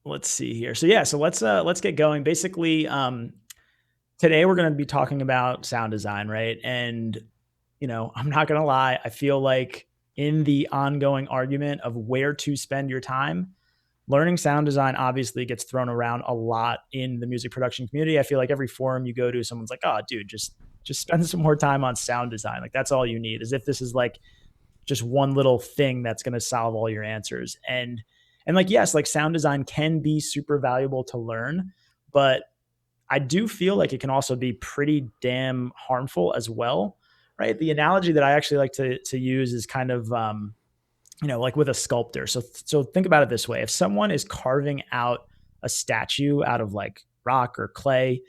let's see here. So yeah, so let's get going. Basically, today we're going to be talking about sound design, right? And I'm not going to lie, I feel like in the ongoing argument of where to spend your time, learning sound design obviously gets thrown around a lot in the music production community. I feel like every forum you go to, someone's like, "Oh, dude, just spend some more time on sound design. Like that's all you need." As if this is like just one little thing that's going to solve all your answers. And like yes, like sound design can be super valuable to learn, but I do feel like it can also be pretty damn harmful as well, right? The analogy that I actually like to use is kind of like with a sculptor. So think about it this way: if someone is carving out a statue out of like rock or clay,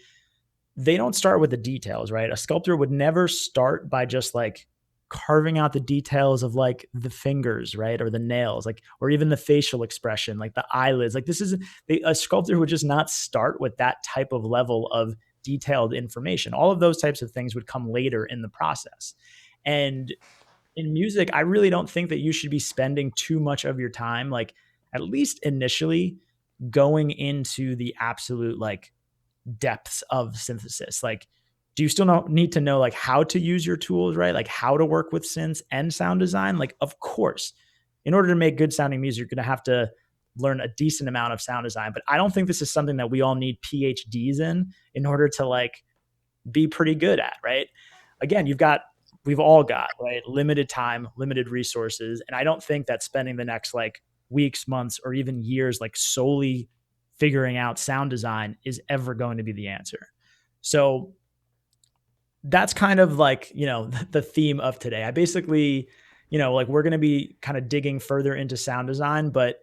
they don't start with the details, right? A sculptor would never start by just like carving out the details of like the fingers, right? Or the nails, like, or even the facial expression, like the eyelids. Like, a sculptor would just not start with that type of level of detailed information. All of those types of things would come later in the process. And in music, I really don't think that you should be spending too much of your time, like, at least initially, going into the absolute like depths of synthesis. Like, do you still need to know like how to use your tools, right? Like how to work with synths and sound design? Like, of course, in order to make good sounding music, you're going to have to learn a decent amount of sound design. But I don't think this is something that we all need PhDs in order to like be pretty good at, right? Again, we've all got, right, limited time, limited resources. And I don't think that spending the next like weeks, months, or even years, like solely figuring out sound design is ever going to be the answer. So that's kind of like, the theme of today. I basically, like we're going to be kind of digging further into sound design, but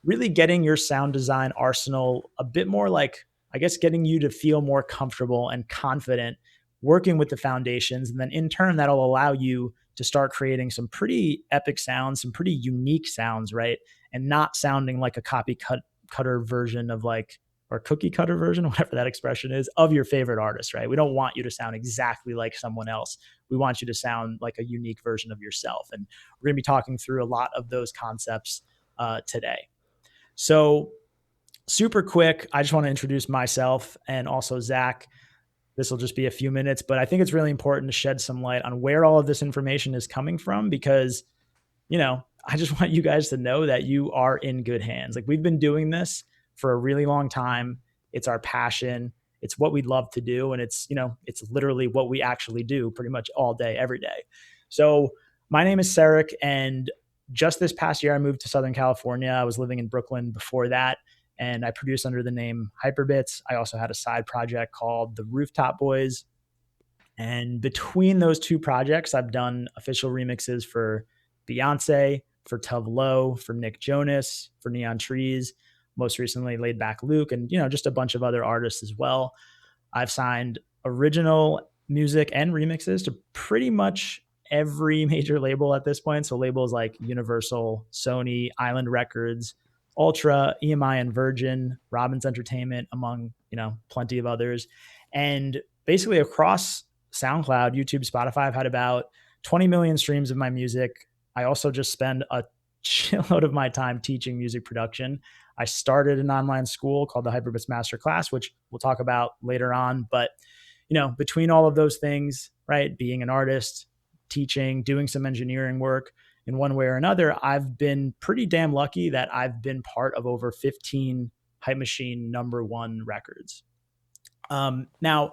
really getting your sound design arsenal a bit more like, I guess, getting you to feel more comfortable and confident working with the foundations. And then in turn, that'll allow you to start creating some pretty epic sounds, some pretty unique sounds, right? And not sounding like a cutter version of like, or cookie cutter version, whatever that expression is, of your favorite artist, right? We don't want you to sound exactly like someone else. We want you to sound like a unique version of yourself. And we're going to be talking through a lot of those concepts today. So, super quick, I just want to introduce myself and also Zach. This will just be a few minutes, but I think it's really important to shed some light on where all of this information is coming from because, I just want you guys to know that you are in good hands. Like, we've been doing this for a really long time. It's our passion. It's what we love to do. And it's literally what we actually do pretty much all day, every day. So my name is Sarek, and just this past year, I moved to Southern California. I was living in Brooklyn before that, and I produced under the name Hyperbits. I also had a side project called the Rooftop Boys. And between those two projects, I've done official remixes for Beyonce, for Tove Lo, for Nick Jonas, for Neon Trees, most recently Laidback Luke, and just a bunch of other artists as well. I've signed original music and remixes to pretty much every major label at this point. So labels like Universal, Sony, Island Records, Ultra, EMI and Virgin, Robbins Entertainment, among, plenty of others. And basically across SoundCloud, YouTube, Spotify, I've had about 20 million streams of my music. I also just spend a shitload of my time teaching music production. I started an online school called the Hyperbits Masterclass, which we'll talk about later on. But, between all of those things, right, being an artist, teaching, doing some engineering work in one way or another, I've been pretty damn lucky that I've been part of over 15 Hype Machine #1 records. Now,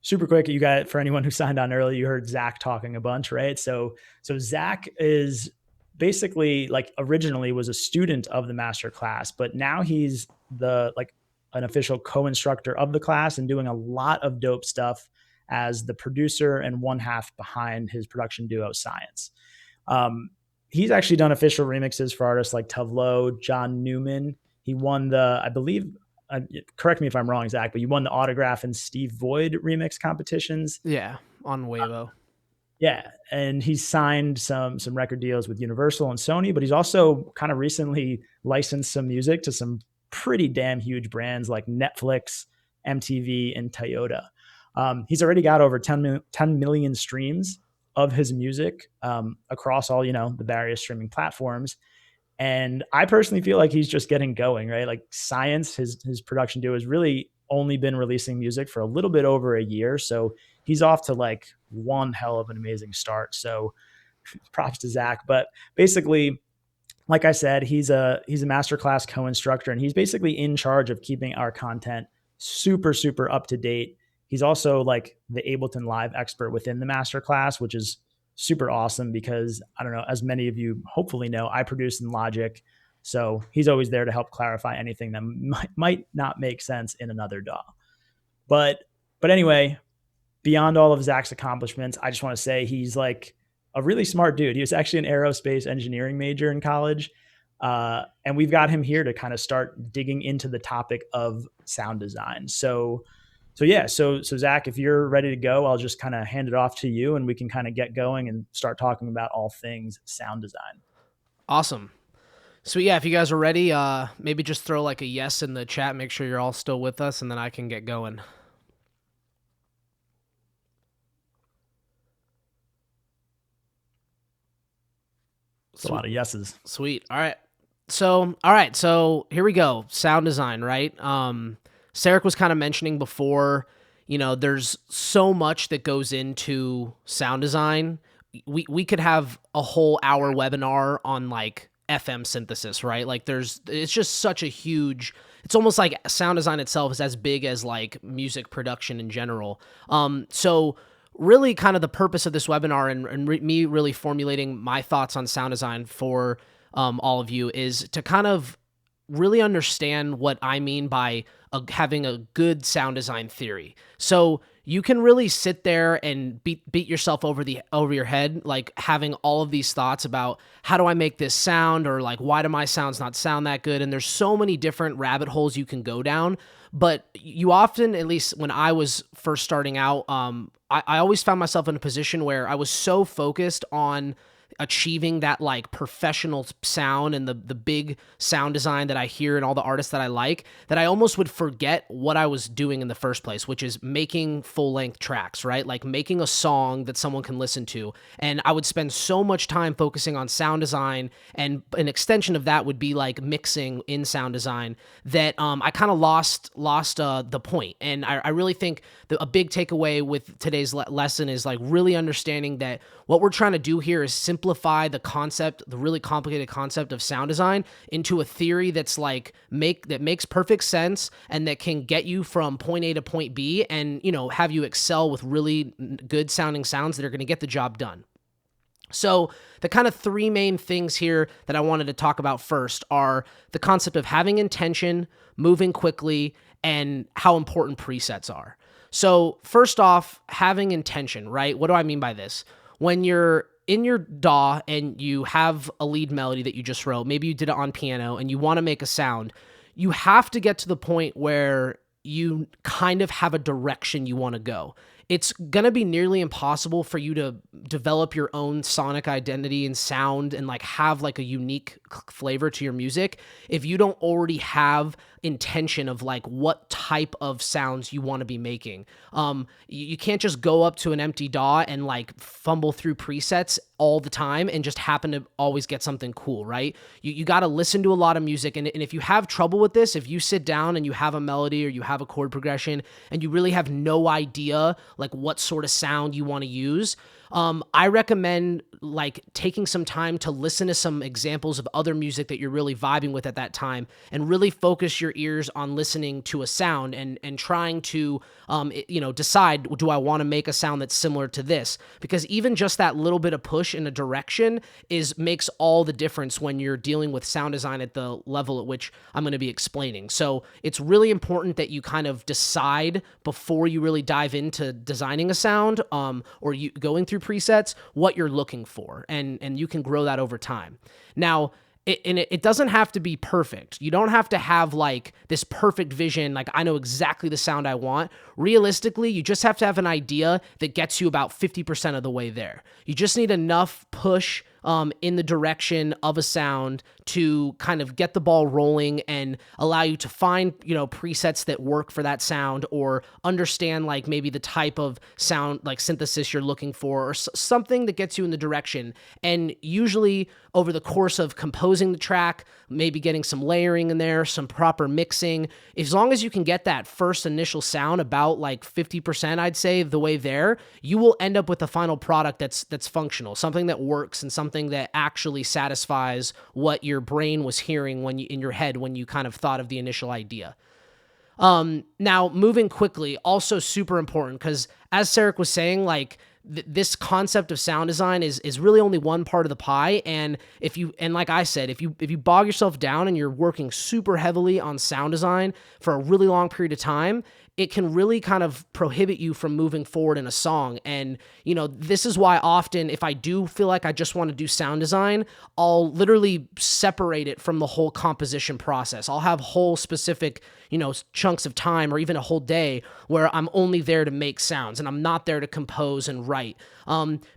super quick, you got, for anyone who signed on early, you heard Zach talking a bunch, right? So Zach is basically like originally was a student of the master class, but now he's an official co-instructor of the class and doing a lot of dope stuff as the producer and one half behind his production duo Science. He's actually done official remixes for artists like Tove Lo, John Newman. He won I believe, correct me if I'm wrong, Zach, but you won the Autograph and Steve Void remix competitions. Yeah, on Weibo. Yeah, and he's signed some record deals with Universal and Sony, but he's also kind of recently licensed some music to some pretty damn huge brands like Netflix, MTV, and Toyota. He's already got over 10 million streams of his music across all, the various streaming platforms. And I personally feel like he's just getting going, right? Like Science, his production duo, has really only been releasing music for a little bit over a year. So he's off to like one hell of an amazing start. So props to Zach. But basically, like I said, he's a masterclass co-instructor, and he's basically in charge of keeping our content super up to date. He's also like the Ableton Live expert within the masterclass, which is super awesome because I don't know, as many of you hopefully know, I produce in Logic, so he's always there to help clarify anything that might not make sense in another DAW. But anyway, beyond all of Zach's accomplishments, I just want to say he's like a really smart dude. He was actually an aerospace engineering major in college. And we've got him here to kind of start digging into the topic of sound design. So Zach, if you're ready to go, I'll just kind of hand it off to you and we can kind of get going and start talking about all things sound design. Awesome. So yeah, if you guys are ready, maybe just throw like a yes in the chat, make sure you're all still with us, and then I can get going. It's a lot of yeses. Sweet. All right. So here we go. Sound design, right? Sarek was kind of mentioning before, there's so much that goes into sound design. We could have a whole hour webinar on like FM synthesis, right? Like it's just such a huge, it's almost like sound design itself is as big as like music production in general. So really kind of the purpose of this webinar and me really formulating my thoughts on sound design for all of you is to kind of really understand what I mean by having a good sound design theory. So you can really sit there and beat yourself over your head, like having all of these thoughts about how do I make this sound, or like why do my sounds not sound that good? And there's so many different rabbit holes you can go down. But you often, at least when I was first starting out, I always found myself in a position where I was so focused on achieving that like professional sound and the big sound design that I hear in all the artists that I like, that I almost would forget what I was doing in the first place, which is making full-length tracks, right? Like making a song that someone can listen to. And I would spend so much time focusing on sound design, and an extension of that would be like mixing in sound design, that I kind of lost the point. And I really think a big takeaway with today's lesson is like really understanding that what we're trying to do here is simplify the concept, the really complicated concept of sound design, into a theory that's like that makes perfect sense and that can get you from point A to point B, and have you excel with really good sounding sounds that are going to get the job done. So the kind of three main things here that I wanted to talk about first are the concept of having intention, moving quickly, and how important presets are. So first off, having intention, right? What do I mean by this? When you're in your DAW and you have a lead melody that you just wrote, maybe you did it on piano and you want to make a sound, you have to get to the point where you kind of have a direction you want to go. It's going to be nearly impossible for you to develop your own sonic identity and sound and like have like a unique flavor to your music if you don't already have intention of like what type of sounds you want to be making. You can't just go up to an empty DAW and like fumble through presets all the time and just happen to always get something cool, right? You got to listen to a lot of music. And if you have trouble with this, if you sit down and you have a melody or you have a chord progression and you really have no idea like what sort of sound you want to use, I recommend like taking some time to listen to some examples of other music that you're really vibing with at that time, and really focus your ears on listening to a sound and trying to, decide, do I want to make a sound that's similar to this? Because even just that little bit of push in a direction makes all the difference when you're dealing with sound design at the level at which I'm going to be explaining. So it's really important that you kind of decide before you really dive into designing a sound, or you going through presets, what you're looking for, and you can grow that over time. Now, it doesn't have to be perfect. You don't have to have like this perfect vision, like I know exactly the sound I want. Realistically, you just have to have an idea that gets you about 50% of the way there. You just need enough push in the direction of a sound to kind of get the ball rolling and allow you to find, presets that work for that sound, or understand like maybe the type of sound like synthesis you're looking for, or something that gets you in the direction. And usually over the course of composing the track, maybe getting some layering in there, some proper mixing, as long as you can get that first initial sound about like 50%, I'd say, the way there, you will end up with a final product that's functional, something that works and something that actually satisfies what your brain was hearing when you in your head when you kind of thought of the initial idea. Now moving quickly, also super important, because as Sarek was saying, like this concept of sound design is really only one part of the pie. And like I said, if you bog yourself down and you're working super heavily on sound design for a really long period of time, it can really kind of prohibit you from moving forward in a song. And, this is why often if I do feel like I just want to do sound design, I'll literally separate it from the whole composition process. I'll have whole specific, chunks of time, or even a whole day where I'm only there to make sounds and I'm not there to compose and write.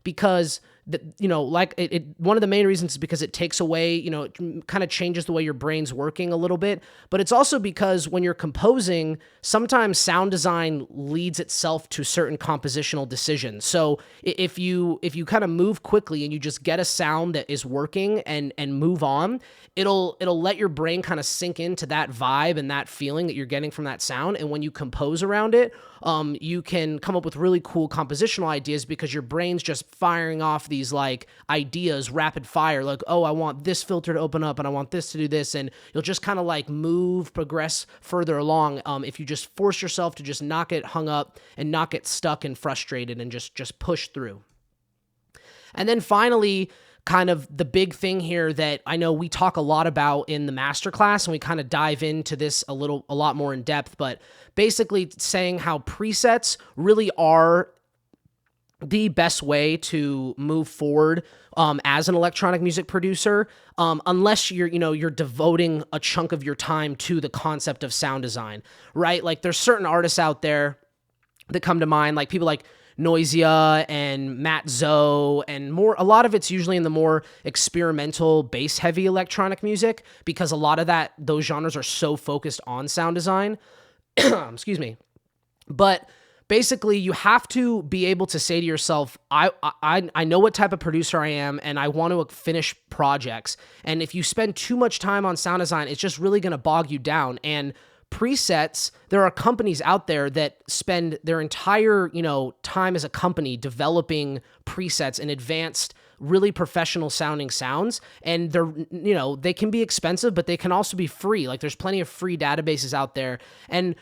Because one of the main reasons is because it takes away, it kind of changes the way your brain's working a little bit, but it's also because when you're composing, sometimes sound design leads itself to certain compositional decisions. So if you kind of move quickly and you just get a sound that is working and move on, it'll let your brain kind of sink into that vibe and that feeling that you're getting from that sound. And when you compose around it, you can come up with really cool compositional ideas because your brain's just firing off these like ideas rapid fire, like, oh, I want this filter to open up and I want this to do this. And you'll just kind of like progress further along. If you just force yourself to just not get hung up and not get stuck and frustrated and just push through. And then finally, kind of the big thing here that I know we talk a lot about in the masterclass, and we kind of dive into this a lot more in depth, but basically saying how presets really are the best way to move forward as an electronic music producer, unless you're devoting a chunk of your time to the concept of sound design, right? Like there's certain artists out there that come to mind, like people like Noisia and Matt Zoe and more. A lot of it's usually in the more experimental, bass-heavy electronic music because a lot of those genres are so focused on sound design. Excuse me. But basically, you have to be able to say to yourself, I know what type of producer I am, and I want to finish projects. And if you spend too much time on sound design, it's just really going to bog you down. And presets, there are companies out there that spend their entire, time as a company developing presets and advanced, really professional sounding sounds. And they can be expensive, but they can also be free. Like there's plenty of free databases out there. And,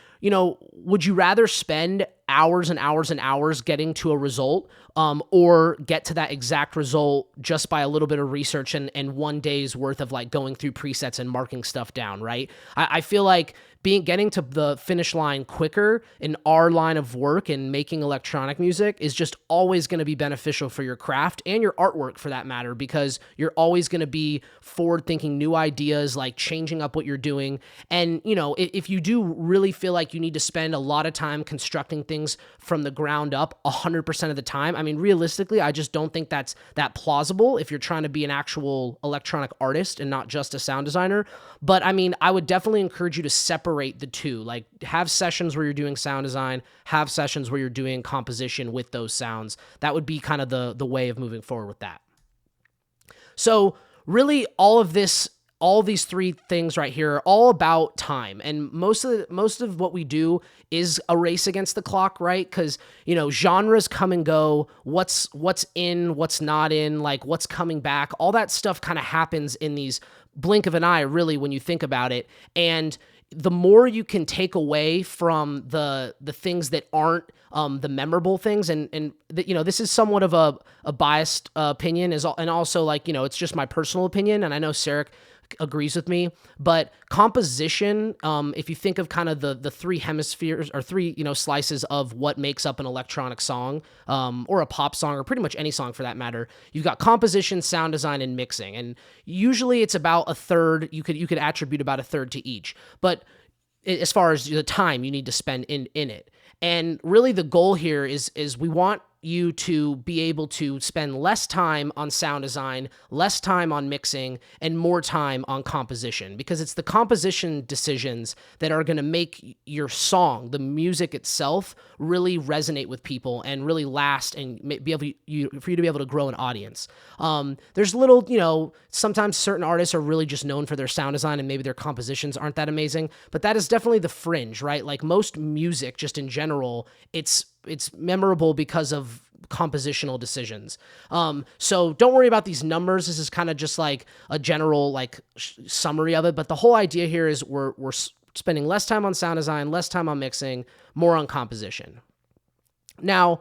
would you rather spend hours and hours and hours getting to a result, or get to that exact result just by a little bit of research and one day's worth of like going through presets and marking stuff down, right? I feel like getting to the finish line quicker in our line of work and making electronic music is just always going to be beneficial for your craft and your artwork for that matter, because you're always going to be forward thinking new ideas, like changing up what you're doing. And, if you do really feel like you need to spend a lot of time constructing things from the ground up 100% of the time, I mean, realistically, I just don't think that's that plausible if you're trying to be an actual electronic artist and not just a sound designer. But I mean, I would definitely encourage you to separate the two, like have sessions where you're doing sound design, have sessions where you're doing composition with those sounds. That would be kind of the way of moving forward with that. So really all these three things right here are all about time. And most of what we do is a race against the clock, right? Because, genres come and go, what's in, what's not in, like what's coming back, all that stuff kind of happens in these blink of an eye, really, when you think about it. And the more you can take away from the things that aren't the memorable things, and this is somewhat of a biased opinion, and also like, it's just my personal opinion, and I know Sarek agrees with me, but composition, if you think of kind of the three hemispheres or three, slices of what makes up an electronic song, or a pop song, or pretty much any song for that matter, you've got composition, sound design, and mixing. And usually it's about a third, you could attribute about a third to each. But as far as the time you need to spend in it. And really the goal here is we want you to be able to spend less time on sound design, less time on mixing, and more time on composition, because it's the composition decisions that are going to make your song, the music itself, really resonate with people and really last and be able for you to be able to grow an audience. There's little, sometimes certain artists are really just known for their sound design and maybe their compositions aren't that amazing, but that is definitely the fringe, right? Like most music, just in general, it's memorable because of compositional decisions. So don't worry about these numbers. This is kind of just like a general summary of it. But the whole idea here is we're spending less time on sound design, less time on mixing, more on composition. Now,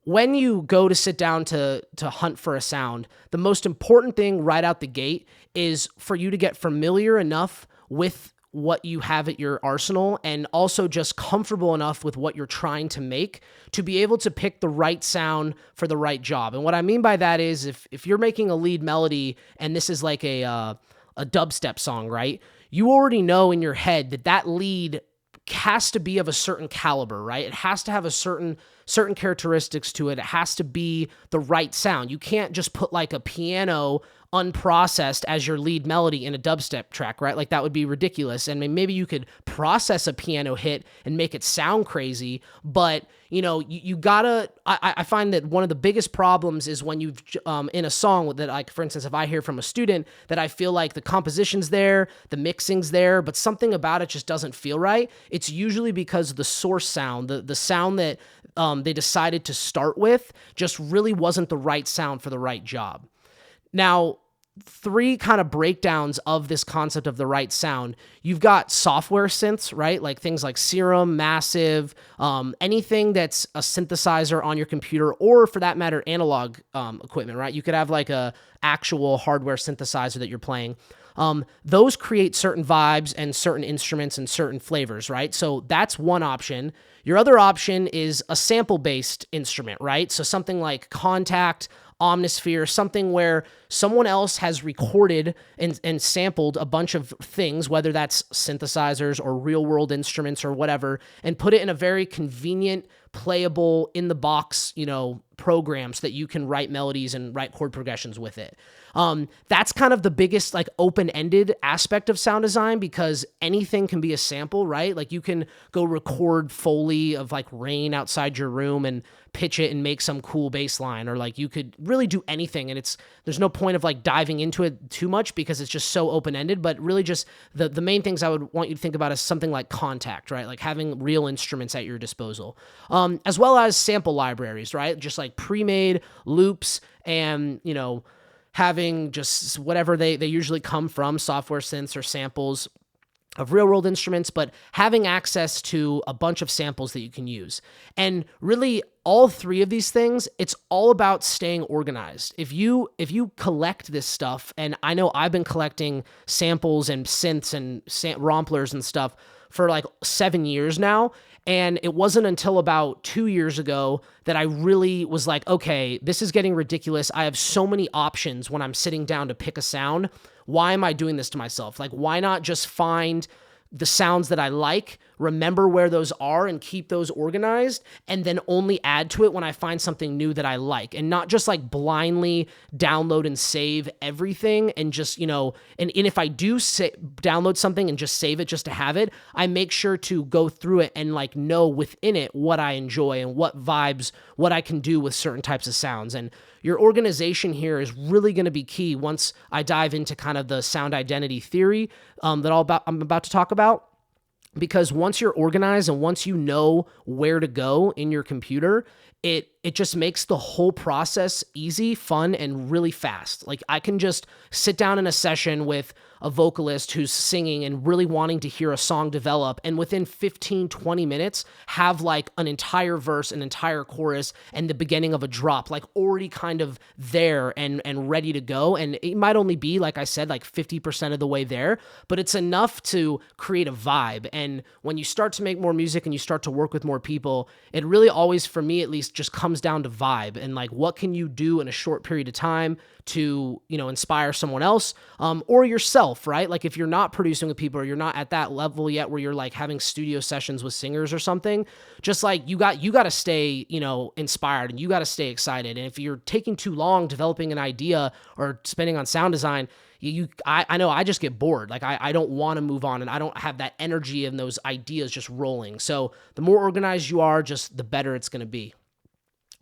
when you go to sit down to hunt for a sound, the most important thing right out the gate is for you to get familiar enough with what you have at your arsenal and also just comfortable enough with what you're trying to make to be able to pick the right sound for the right job. And what I mean by that is if you're making a lead melody and this is like a dubstep song, right? You already know in your head that lead has to be of a certain caliber, right? It has to have a certain characteristics to it. It has to be the right sound. You can't just put like a piano unprocessed as your lead melody in a dubstep track, right? Like that would be ridiculous. And maybe you could process a piano hit and make it sound crazy, but you gotta, I find that one of the biggest problems is when you've, in a song that, like, for instance, if I hear from a student that I feel like the composition's there, the mixing's there, but something about it just doesn't feel right, it's usually because the source sound, the sound that they decided to start with just really wasn't the right sound for the right job. Now, 3 kind of breakdowns of this concept of the right sound. You've got software synths, right? Like things like Serum, Massive, anything that's a synthesizer on your computer, or for that matter, analog equipment, right? You could have like a actual hardware synthesizer that you're playing. Those create certain vibes and certain instruments and certain flavors, right? So that's one option. Your other option is a sample-based instrument, right? So something like Contact, Omnisphere, something where someone else has recorded and sampled a bunch of things, whether that's synthesizers or real-world instruments or whatever, and put it in a very convenient, playable, in-the-box, program so that you can write melodies and write chord progressions with it. That's kind of the biggest open-ended aspect of sound design, because anything can be a sample, right? Like you can go record Foley of rain outside your room and pitch it and make some cool bass line, or you could really do anything, and there's no point of diving into it too much because it's just so open-ended. But really just the main things I would want you to think about is something like Contact, right? Like having real instruments at your disposal, as well as sample libraries, right? Just pre-made loops and having just whatever they usually come from, software synths or samples of real-world instruments, but having access to a bunch of samples that you can use. And really, all 3 of these things, it's all about staying organized. If you collect this stuff, and I know I've been collecting samples and synths and romplers and stuff for 7 years now, and it wasn't until about 2 years ago that I really was like, okay, this is getting ridiculous. I have so many options when I'm sitting down to pick a sound. Why am I doing this to myself? Why not just find the sounds that I like, remember where those are and keep those organized, and then only add to it when I find something new that I like, and not just blindly download and save everything and just, and if I do download something and just save it just to have it, I make sure to go through it and know within it what I enjoy and what vibes, what I can do with certain types of sounds. And your organization here is really going to be key once I dive into kind of the sound identity theory that I'm about to talk about. Because once you're organized and once you know where to go in your computer, it just makes the whole process easy, fun, and really fast. I can just sit down in a session with a vocalist who's singing and really wanting to hear a song develop, and within 15-20 minutes have an entire verse, an entire chorus, and the beginning of a drop already kind of there and ready to go. And it might only be, like I said, 50% of the way there, but it's enough to create a vibe. And when you start to make more music and you start to work with more people, it really always, for me at least, just comes comes down to vibe and like what can you do in a short period of time to, inspire someone else, or yourself, right? Like if you're not producing with people or you're not at that level yet where you're like having studio sessions with singers or something, just like you got to stay, inspired, and you got to stay excited. And if you're taking too long developing an idea or spending on sound design, I know I just get bored. Like I don't want to move on, and I don't have that energy and those ideas just rolling. So the more organized you are, just the better it's going to be.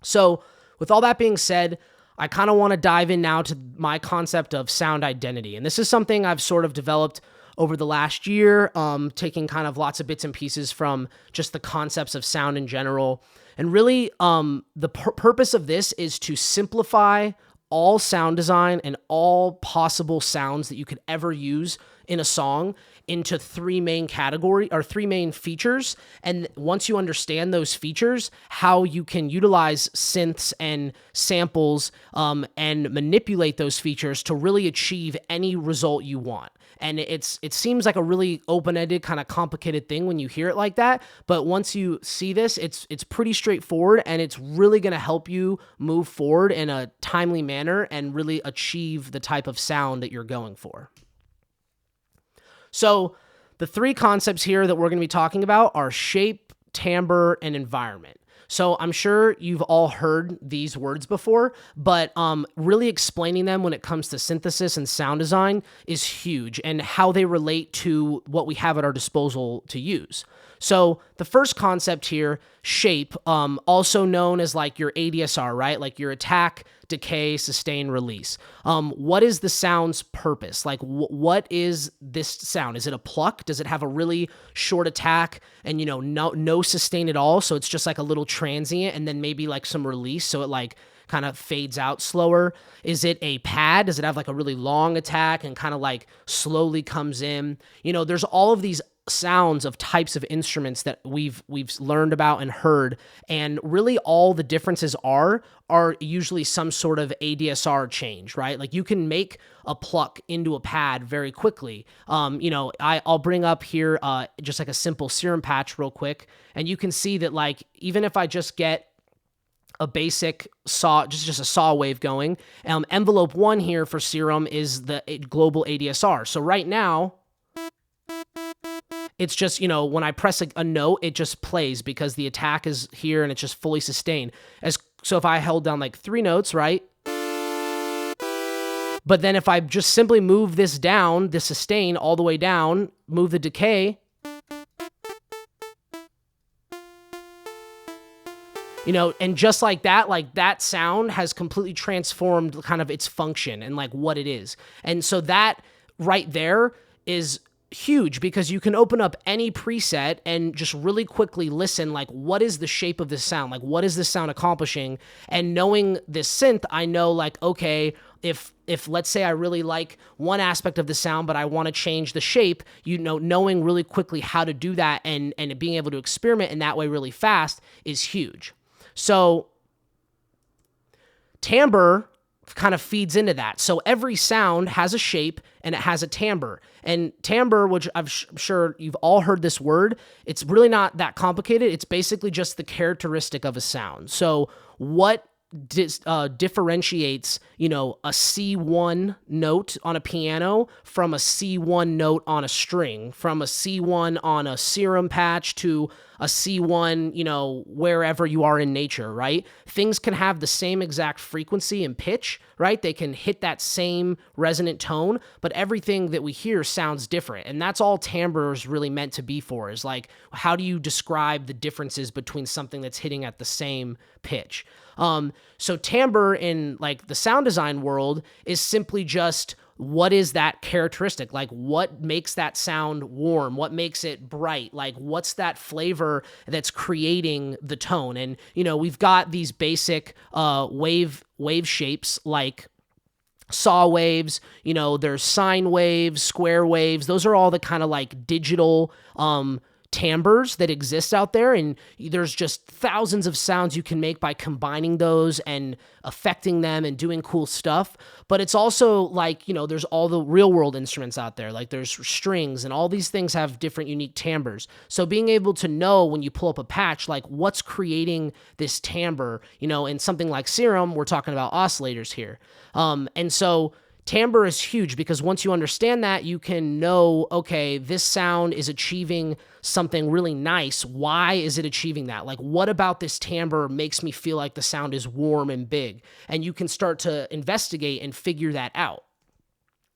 So with all that being said, I kind of want to dive in now to my concept of sound identity. And this is something I've sort of developed over the last year, taking kind of lots of bits and pieces from just the concepts of sound in general. And really, the purpose of this is to simplify all sound design and all possible sounds that you could ever use in a song into three main features. And once you understand those features, how you can utilize synths and samples, and manipulate those features to really achieve any result you want. And it seems like a really open-ended, kind of complicated thing when you hear it like that. But once you see this, it's pretty straightforward, and it's really going to help you move forward in a timely manner and really achieve the type of sound that you're going for. So the three concepts here that we're going to be talking about are shape, timbre, and environment. So I'm sure you've all heard these words before, but really explaining them when it comes to synthesis and sound design is huge, and how they relate to what we have at our disposal to use. So the first concept here, shape, also known as like your ADSR, right? Like your attack, decay, sustain, release. What is the sound's purpose? Like what is this sound? Is it a pluck? Does it have a really short attack and, no sustain at all? So it's just like a little transient, and then maybe like some release, so it like kind of fades out slower. Is it a pad? Does it have like a really long attack and kind of like slowly comes in? There's all of these sounds of types of instruments that we've learned about and heard, and really all the differences are usually some sort of ADSR change, right? Like you can make a pluck into a pad very quickly. I'll bring up here just like a simple serum patch real quick, and you can see that like even if I just get a basic saw, just a saw wave going, envelope 1 here for serum is the global ADSR. So right now, it's just, when I press a note, it just plays because the attack is here and it's just fully sustained. So if I held down like 3 notes, right? But then if I just simply move this down, the sustain all the way down, move the decay, and just like that sound has completely transformed kind of its function and like what it is. And so that right there is huge, because you can open up any preset and just really quickly listen, like what is the shape of this sound? Like what is this sound accomplishing? And knowing this synth, I know like, okay, if let's say I really like one aspect of the sound, but I want to change the shape, knowing really quickly how to do that and being able to experiment in that way really fast is huge. So timbre kind of feeds into that. So every sound has a shape and it has a timbre. And timbre, which I'm sure you've all heard this word, it's really not that complicated. It's basically just the characteristic of a sound. So what differentiates, a C1 note on a piano from a C1 note on a string, from a C1 on a serum patch to a C1, wherever you are in nature, right? Things can have the same exact frequency and pitch, right? They can hit that same resonant tone, but everything that we hear sounds different. And that's all timbre is really meant to be for, is like, how do you describe the differences between something that's hitting at the same pitch? So timbre in like the sound design world is simply just, what is that characteristic? Like what makes that sound warm? What makes it bright? Like what's that flavor that's creating the tone? And, we've got these basic wave shapes like saw waves, there's sine waves, square waves. Those are all the kind of like digital timbres that exist out there, and there's just thousands of sounds you can make by combining those and affecting them and doing cool stuff. But it's also like, there's all the real world instruments out there, like there's strings, and all these things have different unique timbres. So being able to know when you pull up a patch, like what's creating this timbre, in something like Serum, we're talking about oscillators here. And so timbre is huge, because once you understand that, you can know, okay, this sound is achieving something really nice. Why is it achieving that? Like, what about this timbre makes me feel like the sound is warm and big? And you can start to investigate and figure that out.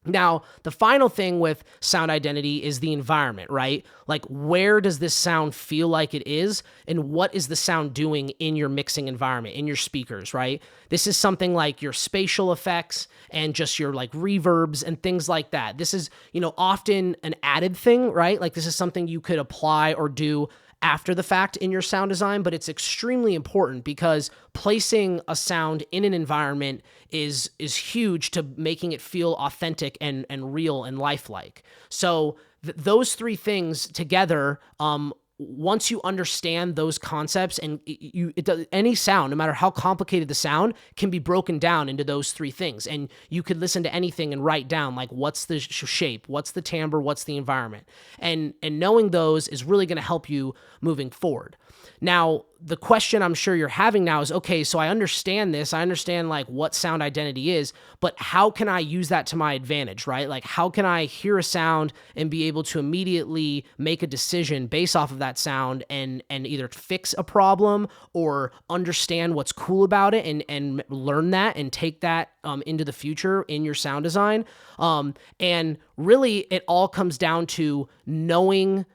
Now, the final thing with sound identity is the environment, right? Like, where does this sound feel like it is, and what is the sound doing in your mixing environment, in your speakers, right? This is something like your spatial effects and just your like reverbs and things like that. This is, often an added thing, right? Like, this is something you could apply or do after the fact in your sound design, but it's extremely important, because placing a sound in an environment is huge to making it feel authentic and real and lifelike. So those three things together, once you understand those concepts, and any sound, no matter how complicated the sound, can be broken down into those three things. And you could listen to anything and write down, like, what's the shape, what's the timbre, what's the environment. And knowing those is really going to help you moving forward. Now, the question I'm sure you're having now is, okay, so I understand this. I understand like what sound identity is, but how can I use that to my advantage, right? Like, how can I hear a sound and be able to immediately make a decision based off of that sound, and either fix a problem or understand what's cool about it, and learn that and take that into the future in your sound design. And really, it all comes down to knowing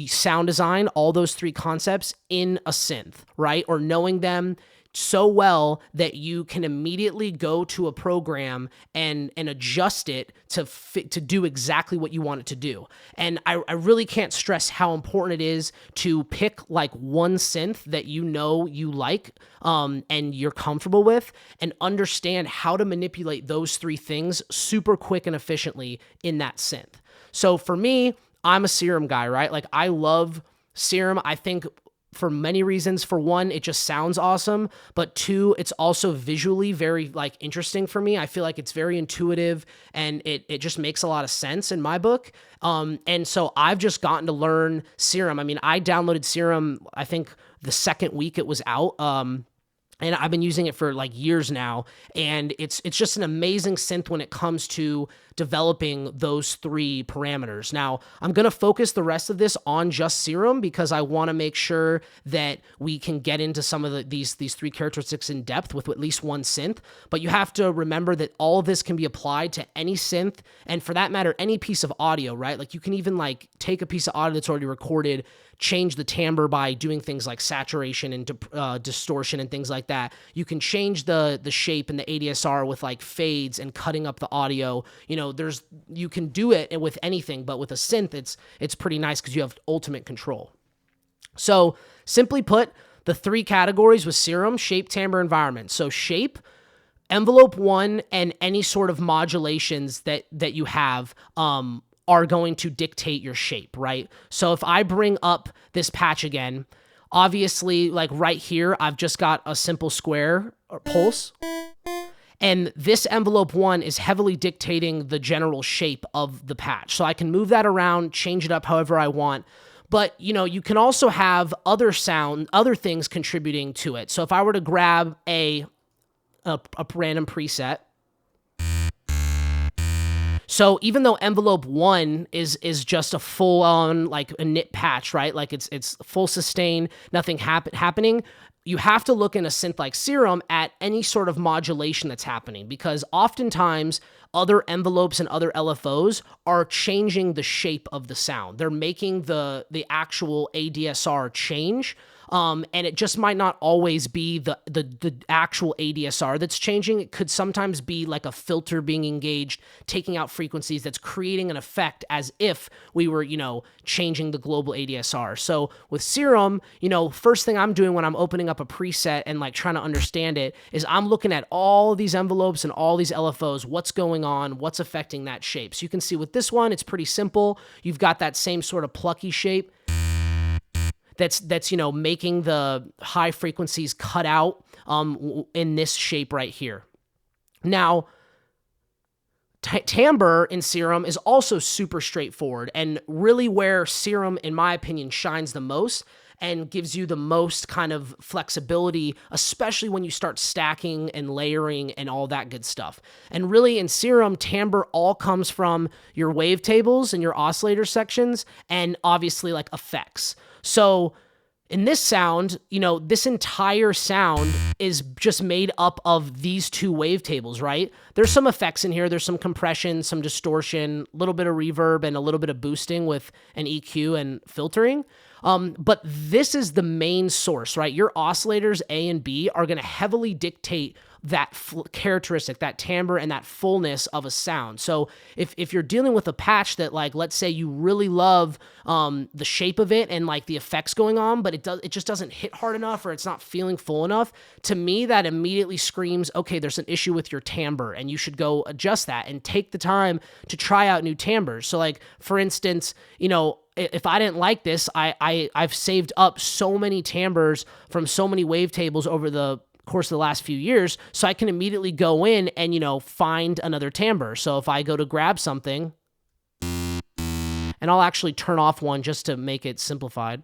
sound design, all those three concepts in a synth, right? Or knowing them so well that you can immediately go to a program and adjust it to do exactly what you want it to do. And I really can't stress how important it is to pick like one synth that you like, and you're comfortable with, and understand how to manipulate those three things super quick and efficiently in that synth. So for me, I'm a Serum guy, right? Like, I love Serum. I think for many reasons. For one, it just sounds awesome, but two, it's also visually very like interesting for me. I feel like it's very intuitive, and it just makes a lot of sense in my book. And so I've just gotten to learn Serum. I mean, I downloaded Serum, I think the second week it was out. And I've been using it for like years now, and it's just an amazing synth when it comes to developing those three parameters. Now, I'm going to focus the rest of this on just Serum, because I want to make sure that we can get into some of these three characteristics in depth with at least one synth. But you have to remember that all of this can be applied to any synth, and for that matter, any piece of audio, right? Like, you can even like take a piece of audio that's already recorded, change the timbre by doing things like saturation and distortion and things like that. You can change the shape and the ADSR with like fades and cutting up the audio. You can do it with anything, but with a synth, it's pretty nice because you have ultimate control. So simply put, the three categories with Serum: shape, timbre, environment. So shape, envelope one, and any sort of modulations that you have, are going to dictate your shape, right? So if I bring up this patch again, obviously, like right here, I've just got a simple square or pulse. And this envelope one is heavily dictating the general shape of the patch. So I can move that around, change it up however I want. But, you can also have other things contributing to it. So if I were to grab a random preset, so even though envelope one is just a full-on like a knit patch, right? Like it's full sustain, nothing happening. You have to look in a synth like Serum at any sort of modulation that's happening, because oftentimes other envelopes and other LFOs are changing the shape of the sound. They're making the actual ADSR change. And it just might not always be the actual ADSR that's changing. It could sometimes be like a filter being engaged, taking out frequencies that's creating an effect as if we were, changing the global ADSR. So with Serum, first thing I'm doing when I'm opening up a preset and like trying to understand it is I'm looking at all these envelopes and all these LFOs, what's going on, what's affecting that shape. So you can see with this one, it's pretty simple. You've got that same sort of plucky shape. that's making the high frequencies cut out in this shape right here. Now, timbre in Serum is also super straightforward, and really where Serum, in my opinion, shines the most and gives you the most kind of flexibility, especially when you start stacking and layering and all that good stuff. And really in Serum, timbre all comes from your wavetables and your oscillator sections, and obviously like effects. So in this sound, this entire sound is just made up of these two wavetables, right? There's some effects in here. There's some compression, some distortion, a little bit of reverb, and a little bit of boosting with an EQ and filtering. But this is the main source, right? Your oscillators A and B are going to heavily dictate that characteristic, that timbre, and that fullness of a sound. So if you're dealing with a patch that, like, let's say you really love the shape of it and like the effects going on, but it just doesn't hit hard enough, or it's not feeling full enough, to me that immediately screams, okay, there's an issue with your timbre, and you should go adjust that and take the time to try out new timbres. So like, for instance, if I didn't like this, I've saved up so many timbres from so many wavetables over the course of the last few years, so I can immediately go in and, find another timbre. So if I go to grab something, and I'll actually turn off one just to make it simplified.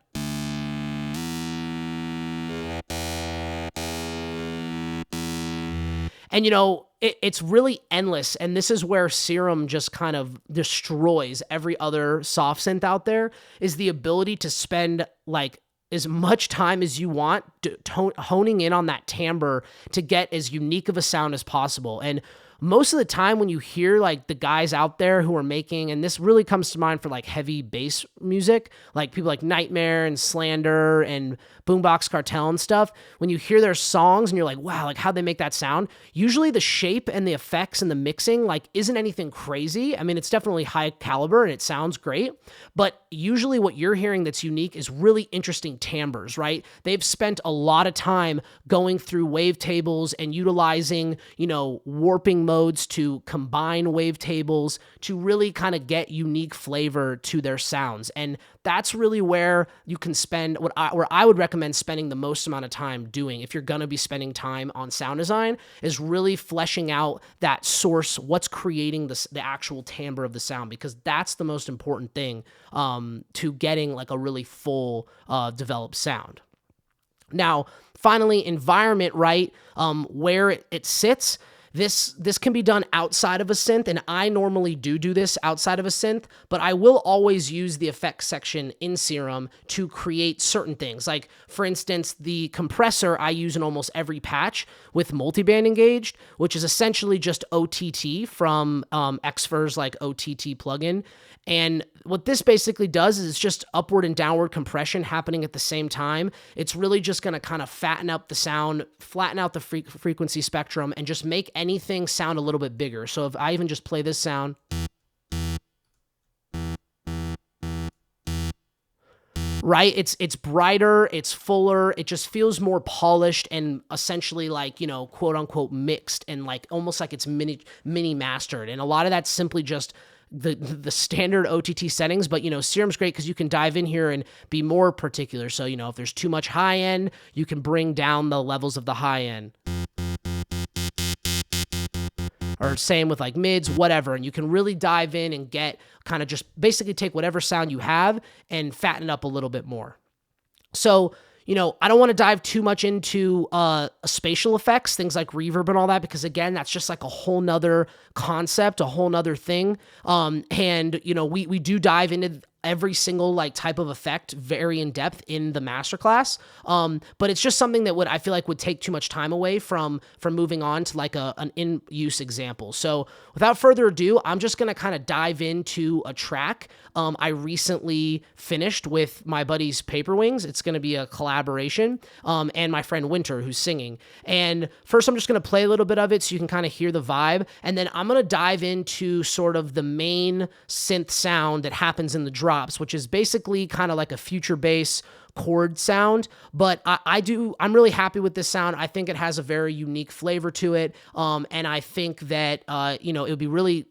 And it's really endless, and this is where Serum just kind of destroys every other soft synth out there, is the ability to spend like as much time as you want honing in on that timbre to get as unique of a sound as possible. And most of the time when you hear like the guys out there who are making, and this really comes to mind for like heavy bass music, like people like Nightmare and Slander and Boombox Cartel and stuff, when you hear their songs and you're like, wow, like how'd they make that sound? Usually the shape and the effects and the mixing like isn't anything crazy. I mean, it's definitely high caliber and it sounds great, but usually what you're hearing that's unique is really interesting timbres, right? They've spent a lot of time going through wavetables and utilizing, warping modes to combine wavetables to really kind of get unique flavor to their sounds. And that's really where you can spend where I would recommend spending the most amount of time doing, if you're going to be spending time on sound design, is really fleshing out that source, what's creating the actual timbre of the sound, because that's the most important thing to getting like a really full developed sound. Now, finally, environment, right? Where it sits. This can be done outside of a synth, and I normally do this outside of a synth, but I will always use the effects section in Serum to create certain things. Like, for instance, the compressor I use in almost every patch with multiband engaged, which is essentially just OTT from Xfer's like OTT plugin. And what this basically does is it's just upward and downward compression happening at the same time. It's really just going to kind of fatten up the sound, flatten out the frequency spectrum, and just make anything sound a little bit bigger. So if I even just play this sound, right? It's brighter, it's fuller, it just feels more polished and essentially like, quote unquote mixed, and like almost like it's mini mastered. And a lot of that's simply just the standard OTT settings, but Serum's great because you can dive in here and be more particular. So if there's too much high end, you can bring down the levels of the high end, or same with like mids, whatever, and you can really dive in and get kind of just basically take whatever sound you have and fatten it up a little bit more. So I don't want to dive too much into spatial effects, things like reverb and all that, because again, that's just like a whole nother concept, a whole nother thing. And we do dive into every single like type of effect very in depth in the masterclass. But it's just something that I feel like would take too much time away from moving on to like an in-use example. So without further ado, I'm just going to kind of dive into a track I recently finished with my buddies Paper Wings. It's going to be a collaboration, and my friend Winter, who's singing. And first I'm just going to play a little bit of it so you can kind of hear the vibe, and then I'm going to dive into sort of the main synth sound that happens in the drops, which is basically kind of like a future bass chord sound. But I'm really happy with this sound. I think it has a very unique flavor to it. And I think that, it would be really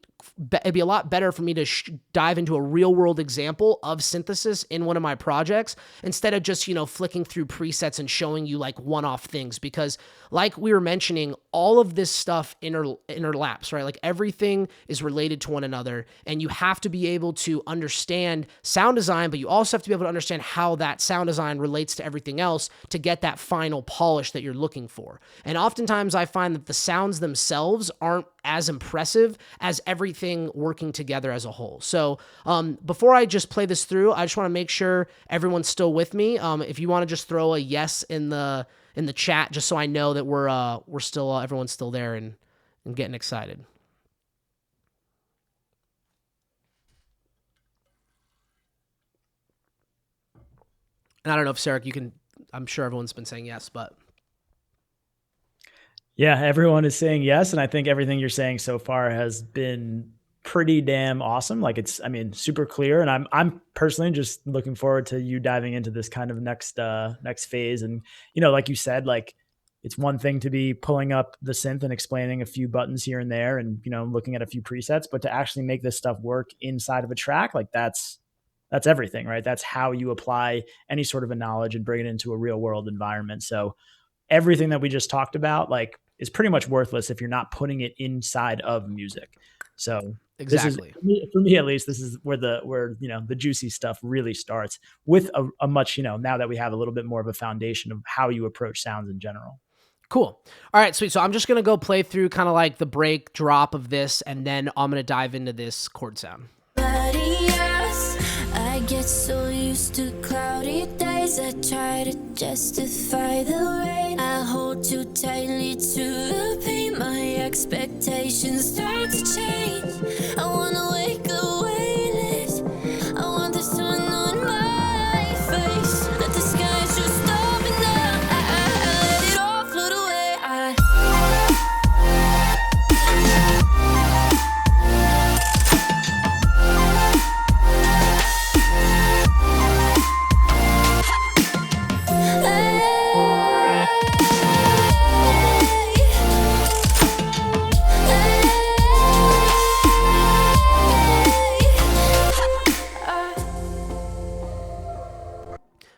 it'd be a lot better for me to dive into a real world example of synthesis in one of my projects instead of just, flicking through presets and showing you like one-off things. Because like we were mentioning, all of this stuff interlaps, right? Like everything is related to one another, and you have to be able to understand sound design, but you also have to be able to understand how that sound design relates to everything else to get that final polish that you're looking for. And oftentimes I find that the sounds themselves aren't as impressive as everything working together as a whole. So before I just play this through, I just want to make sure everyone's still with me. If you want to just throw a yes in the chat, just so I know that we're still everyone's still there and getting excited. And I don't know if Sarek, you can. I'm sure everyone's been saying yes, but Yeah, everyone is saying yes, and I think everything you're saying so far has been pretty damn awesome. Like it's, I mean, super clear, and I'm personally just looking forward to you diving into this kind of next phase. And like you said, like it's one thing to be pulling up the synth and explaining a few buttons here and there, and looking at a few presets, but to actually make this stuff work inside of a track, like that's everything, right? That's how you apply any sort of a knowledge and bring it into a real world environment. So everything that we just talked about, like, is pretty much worthless if you're not putting it inside of music. So this is exactly. for me at least, this is where the juicy stuff really starts with a much, now that we have a little bit more of a foundation of how you approach sounds in general. Cool. All right, sweet. So I'm just going to go play through kind of like the break drop of this, and then I'm going to dive into this chord sound. I get so used to cloudy days, I try to justify the rain. I hold too tightly to the pain, my expectations start to change. I wanna wake up weightless, I want the sun on my face. Let the skies just open up, I let it all float away.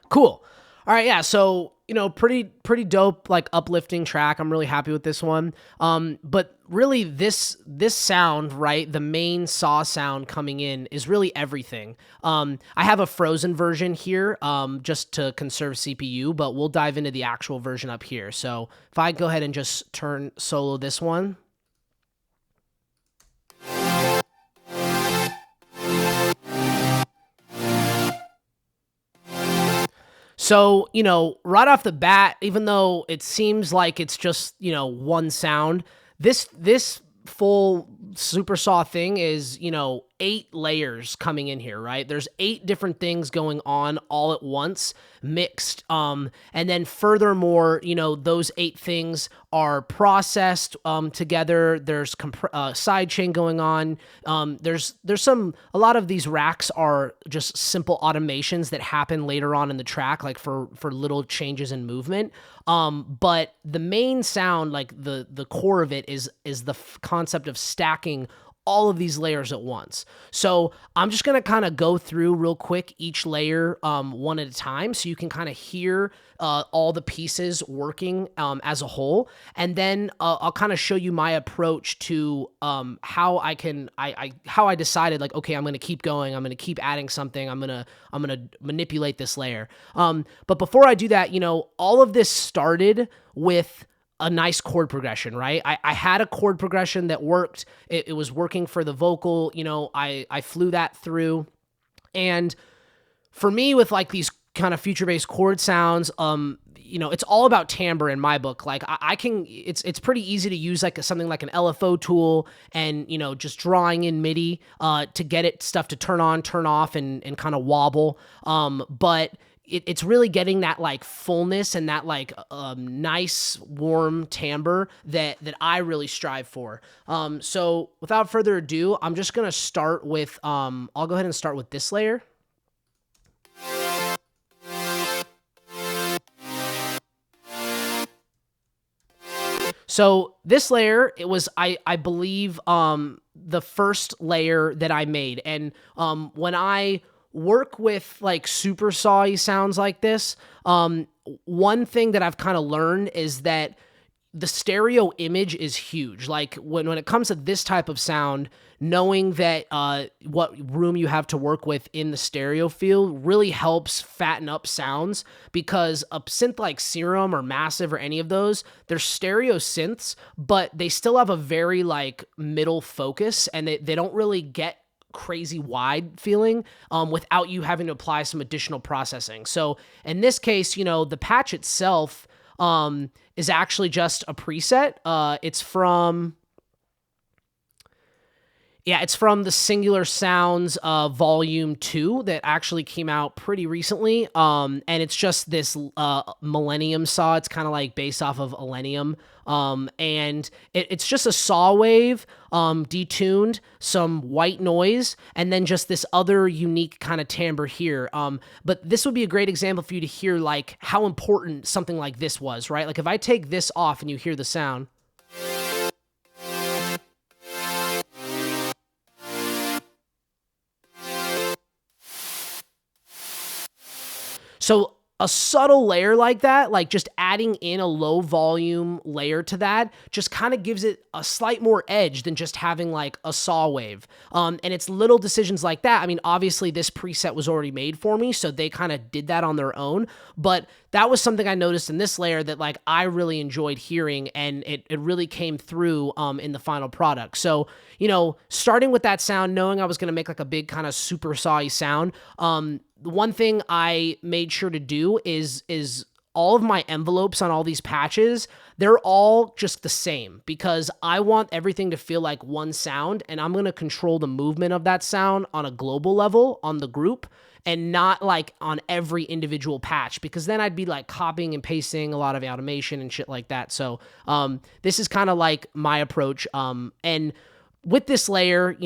Cool. All right, yeah. So pretty dope, like uplifting track. I'm really happy with this one. But really, this sound, right, the main saw sound coming in is really everything. I have a frozen version here, just to conserve CPU, but we'll dive into the actual version up here. So if I go ahead and just turn solo this one. So, right off the bat, even though it seems like it's just, one sound, this full super saw thing is, 8 layers coming in here, right? There's 8 different things going on all at once, mixed. And then furthermore, those 8 things are processed together. There's sidechain going on. There's a lot of these racks are just simple automations that happen later on in the track, like for little changes in movement. But the main sound, like the core of it is the concept of stacking all of these layers at once. So I'm just going to kind of go through real quick each layer one at a time so you can kind of hear all the pieces working as a whole. And then I'll kind of show you my approach to how I decided, like, okay, I'm going to keep going. I'm going to keep adding something. I'm going to manipulate this layer. But before I do that, all of this started with a nice chord progression, right? I had a chord progression that worked. It was working for the vocal. I flew that through. And for me, with like these kind of future-based chord sounds, it's all about timbre in my book. Like it's pretty easy to use like something like an LFO tool and, just drawing in MIDI to get stuff to turn on, turn off, and kind of wobble. But it's really getting that like fullness and that like nice warm timbre that I really strive for. So without further ado, I'm just gonna start with I'll go ahead and start with this layer. So this layer, it was I believe the first layer that I made. And when I work with like super sawy sounds like this, one thing that I've kind of learned is that the stereo image is huge. Like when it comes to this type of sound, knowing that what room you have to work with in the stereo field really helps fatten up sounds, because a synth like Serum or Massive or any of those, they're stereo synths, but they still have a very like middle focus, and they don't really get crazy wide feeling without you having to apply some additional processing. So in this case, the patch itself is actually just a preset. It's from the Singular Sounds Volume 2 that actually came out pretty recently. And it's just this Millennium saw. It's kind of like based off of Millennium. And it's just a saw wave, detuned, some white noise, and then just this other unique kind of timbre here. But this would be a great example for you to hear like how important something like this was, right? Like if I take this off and you hear the sound. So a subtle layer like that, like just adding in a low volume layer to that, just kind of gives it a slight more edge than just having like a saw wave. And it's little decisions like that. I mean, obviously this preset was already made for me, so they kind of did that on their own. But that was something I noticed in this layer that like I really enjoyed hearing, and it really came through in the final product. So, starting with that sound, knowing I was going to make like a big kind of super sawy sound, the one thing I made sure to do is all of my envelopes on all these patches, they're all just the same, because I want everything to feel like one sound, and I'm going to control the movement of that sound on a global level on the group, and not like on every individual patch, because then I'd be like copying and pasting a lot of automation and shit like that. So this is kind of like my approach. And with this layer,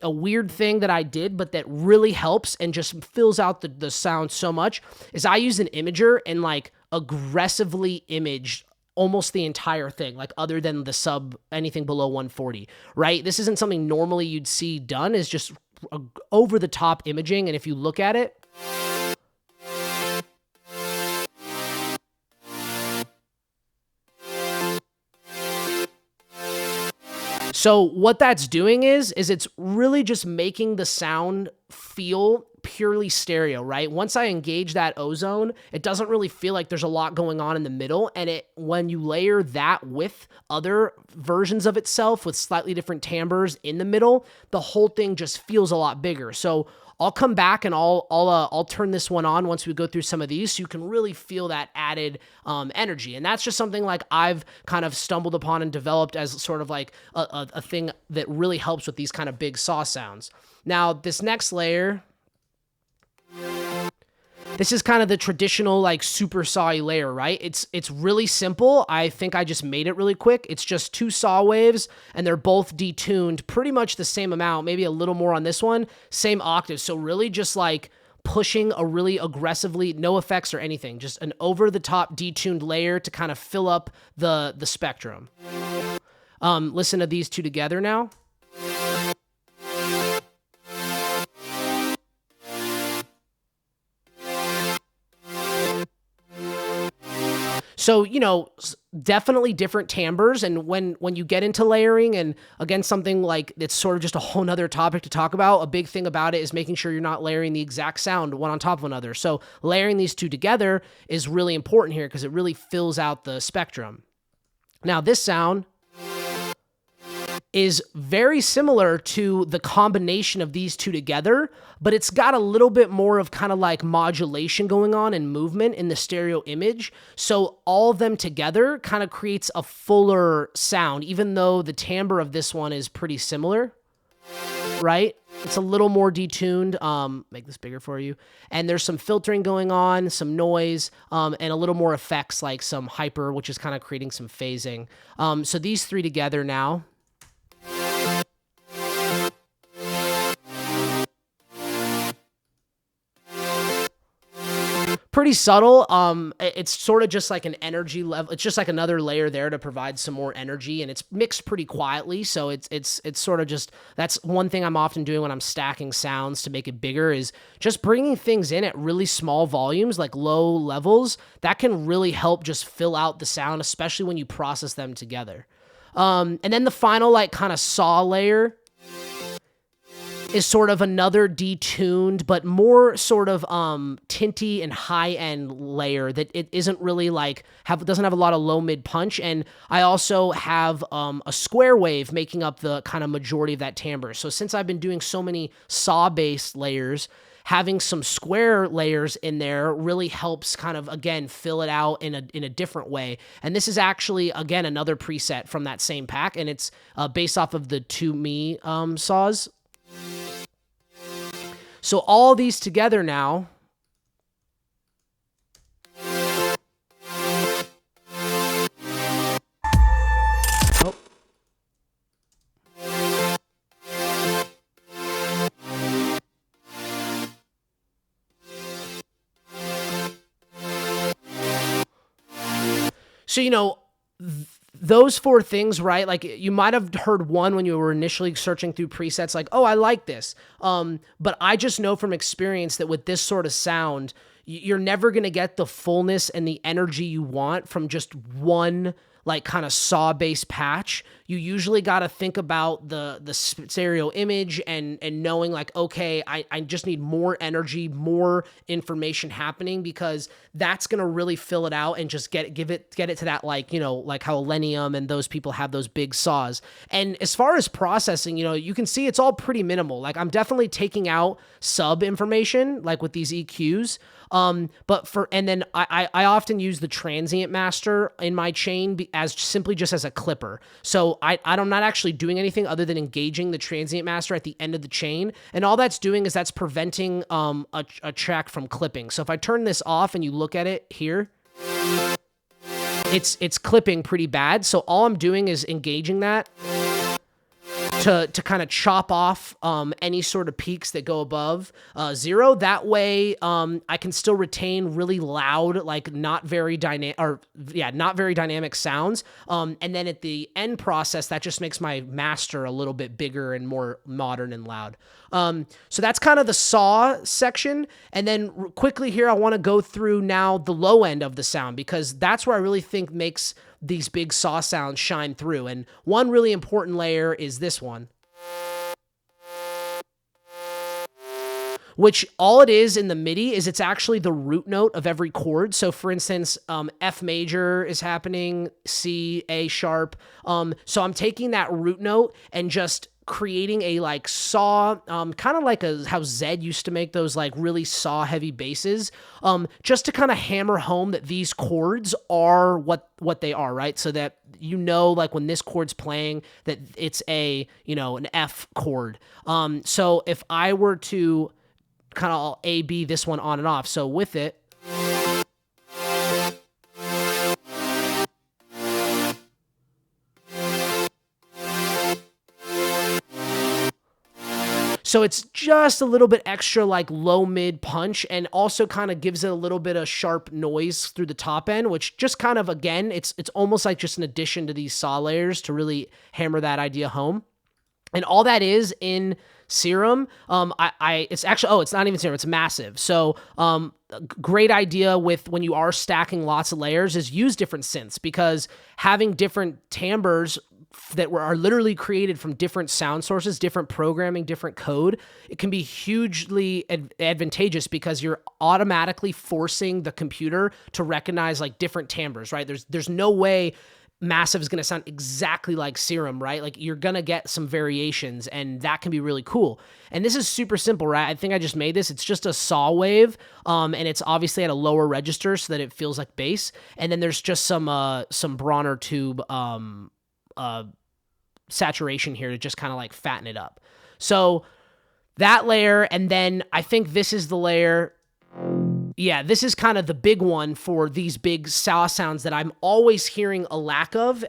a weird thing that I did, but that really helps and just fills out the sound so much, is I use an imager and like aggressively image almost the entire thing, like other than the anything below 140, right? This isn't something normally you'd see done, is just over the top imaging. And if you look at it, so what that's doing is it's really just making the sound feel purely stereo, right? Once I engage that ozone, it doesn't really feel like there's a lot going on in the middle. And when you layer that with other versions of itself with slightly different timbres in the middle, the whole thing just feels a lot bigger. So I'll come back and I'll turn this one on once we go through some of these, so you can really feel that added energy. And that's just something like I've kind of stumbled upon and developed as sort of like a thing that really helps with these kind of big saw sounds. Now, this next layer, this is kind of the traditional like super sawy layer, right? It's really simple. I think I just made it really quick. It's just 2 saw waves, and they're both detuned pretty much the same amount, maybe a little more on this one, same octave. So really just like pushing a really aggressively, no effects or anything, just an over the top detuned layer to kind of fill up the spectrum. Listen to these two together now. So, definitely different timbres. And when you get into layering, and again, something like it's sort of just a whole nother topic to talk about, a big thing about it is making sure you're not layering the exact sound one on top of another. So layering these two together is really important here, because it really fills out the spectrum. Now, this sound is very similar to the combination of these two together, but it's got a little bit more of kind of like modulation going on and movement in the stereo image. So all of them together kind of creates a fuller sound, even though the timbre of this one is pretty similar, right? It's a little more detuned. Make this bigger for you. And there's some filtering going on, some noise, and a little more effects like some hyper, which is kind of creating some phasing. So these three together now. pretty subtle. It's sort of just like an energy level. It's just like another layer there to provide some more energy, and it's mixed pretty quietly. So it's sort of just, that's one thing I'm often doing when I'm stacking sounds to make it bigger, is just bringing things in at really small volumes, like low levels. That can really help just fill out the sound, especially when you process them together. And then the final like kind of saw layer is sort of another detuned, but more sort of tinty and high end layer that it isn't really like doesn't have a lot of low mid punch. And I also have a square wave making up the kind of majority of that timbre. So since I've been doing so many saw based layers, having some square layers in there really helps kind of, again, fill it out in a different way. And this is actually, again, another preset from that same pack, and it's based off of the To Me saws. So all these together now, oh. So, you know, those four things, right? Like you might have heard one when you were initially searching through presets, like, oh, I like this. But I just know from experience that with this sort of sound, you're never going to get the fullness and the energy you want from just one like kind of saw based patch. You usually got to think about the stereo image and knowing like, okay, I just need more energy, more information happening, because that's going to really fill it out and just get it to that, like, you know, like how Millennium and those people have those big saws. And as far as processing, you know, you can see it's all pretty minimal. Like I'm definitely taking out sub information like with these EQs. And then I often use the transient master in my chain as simply just as a clipper. So I'm not actually doing anything other than engaging the transient master at the end of the chain. And all that's doing is that's preventing, a track from clipping. So if I turn this off and you look at it here, it's clipping pretty bad. So all I'm doing is engaging that to kind of chop off any sort of peaks that go above 0. That way, I can still retain really loud, like not very dynamic sounds. And then at the end process, that just makes my master a little bit bigger and more modern and loud. So that's kind of the saw section. And then quickly here, I want to go through now the low end of the sound, because that's where I really think makes these big saw sounds shine through. And one really important layer is this one, which all it is in the MIDI is it's actually the root note of every chord. So for instance, F major is happening, C, A sharp. So I'm taking that root note and just creating a like saw, kind of like how Zed used to make those like really saw heavy basses, just to kind of hammer home that these chords are what they are, right? So that, you know, like when this chord's playing, that it's an F chord. So if I were to kind of A, B this one on and off, so with it, so it's just a little bit extra like low mid punch, and also kind of gives it a little bit of sharp noise through the top end, which just kind of, again, it's almost like just an addition to these saw layers to really hammer that idea home. And all that is in Serum. It's actually, it's not even Serum, it's Massive. So, great idea with when you are stacking lots of layers is use different synths, because having different timbres that are literally created from different sound sources, different programming, different code, it can be hugely advantageous, because you're automatically forcing the computer to recognize like different timbres, right? There's no way Massive is going to sound exactly like Serum, right? Like you're going to get some variations, and that can be really cool. And this is super simple, right? I think I just made this. It's just a saw wave, and it's obviously at a lower register so that it feels like bass. And then there's just some Bronner tube saturation here to just kind of like fatten it up. So that layer, and then I think this is the layer Yeah, this is kind of the big one for these big saw sounds that I'm always hearing a lack of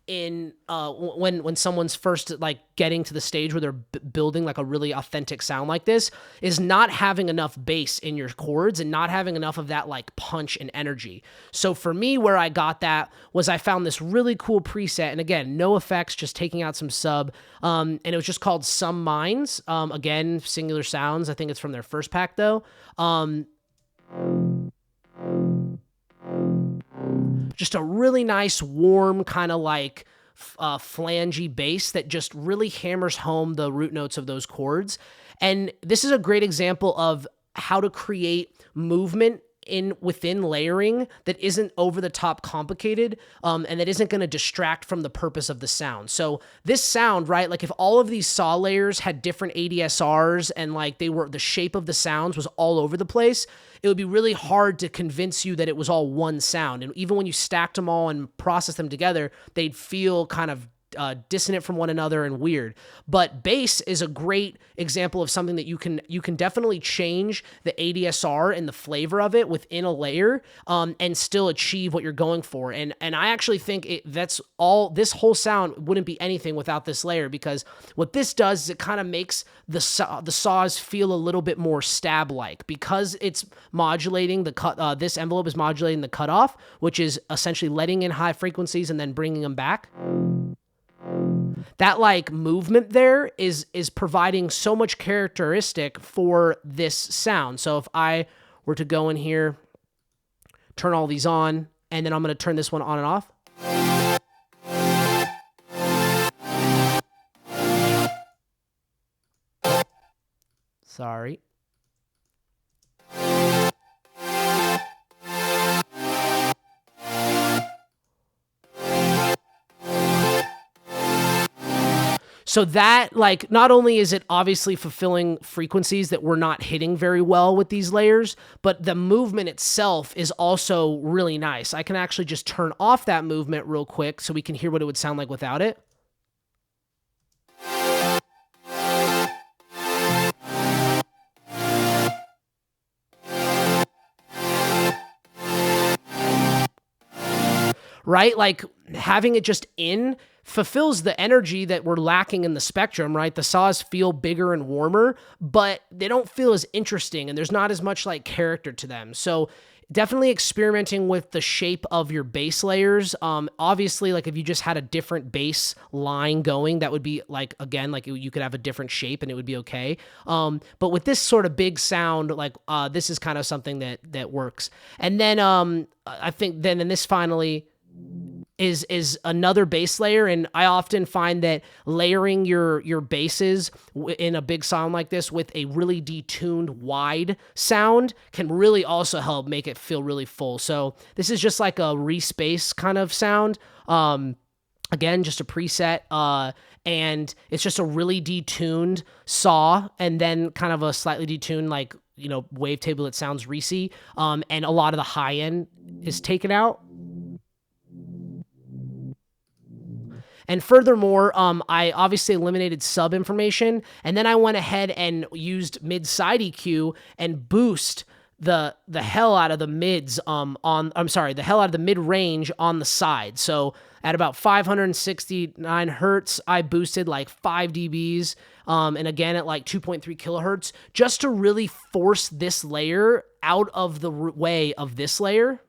in when someone's first like getting to the stage where they're building like a really authentic sound like this, is not having enough bass in your chords and not having enough of that like punch and energy. So for me, where I got that was I found this really cool preset, and again, no effects, just taking out some sub, and it was just called Some Minds. Again, Singular Sounds. I think it's from their first pack though. Just a really nice, warm, kind of like flangey bass that just really hammers home the root notes of those chords. And this is a great example of how to create movement within layering that isn't over the top complicated, and that isn't going to distract from the purpose of the sound. So this sound, right, like if all of these saw layers had different ADSRs and like the shape of the sounds was all over the place, it would be really hard to convince you that it was all one sound. And even when you stacked them all and processed them together, they'd feel kind of dissonant from one another and weird. But bass is a great example of something that you can definitely change the ADSR and the flavor of it within a layer, and still achieve what you're going for. And I actually think that's all. This whole sound wouldn't be anything without this layer, because what this does is it kind of makes the saws feel a little bit more stab like, because it's modulating the cut. This envelope is modulating the cutoff, which is essentially letting in high frequencies and then bringing them back. That like movement there is providing so much characteristic for this sound. So if I were to go in here, turn all these on, and then I'm going to turn this one on and off. Sorry. So that, like, not only is it obviously fulfilling frequencies that we're not hitting very well with these layers, but the movement itself is also really nice. I can actually just turn off that movement real quick so we can hear what it would sound like without it. Right? Like, having it just in fulfills the energy that we're lacking in the spectrum, right? The saws feel bigger and warmer, but they don't feel as interesting, and there's not as much like character to them. So definitely experimenting with the shape of your bass layers. Obviously, like if you just had a different bass line going, that would be like, again, like you could have a different shape and it would be okay. But with this sort of big sound, like this is kind of something that works. And then I think then in this finally is another bass layer, and I often find that layering your basses in a big sound like this with a really detuned wide sound can really also help make it feel really full. So this is just like a respace kind of sound. Again, just a preset, and it's just a really detuned saw, and then kind of a slightly detuned like, you know, wavetable that sounds Reese, and a lot of the high end is taken out. And furthermore, I obviously eliminated sub information, and then I went ahead and used mid-side EQ and boost the hell out of the mids the hell out of the mid range on the side. So at about 569 hertz, I boosted like 5 dBs, and again at like 2.3 kilohertz, just to really force this layer out of the way of this layer.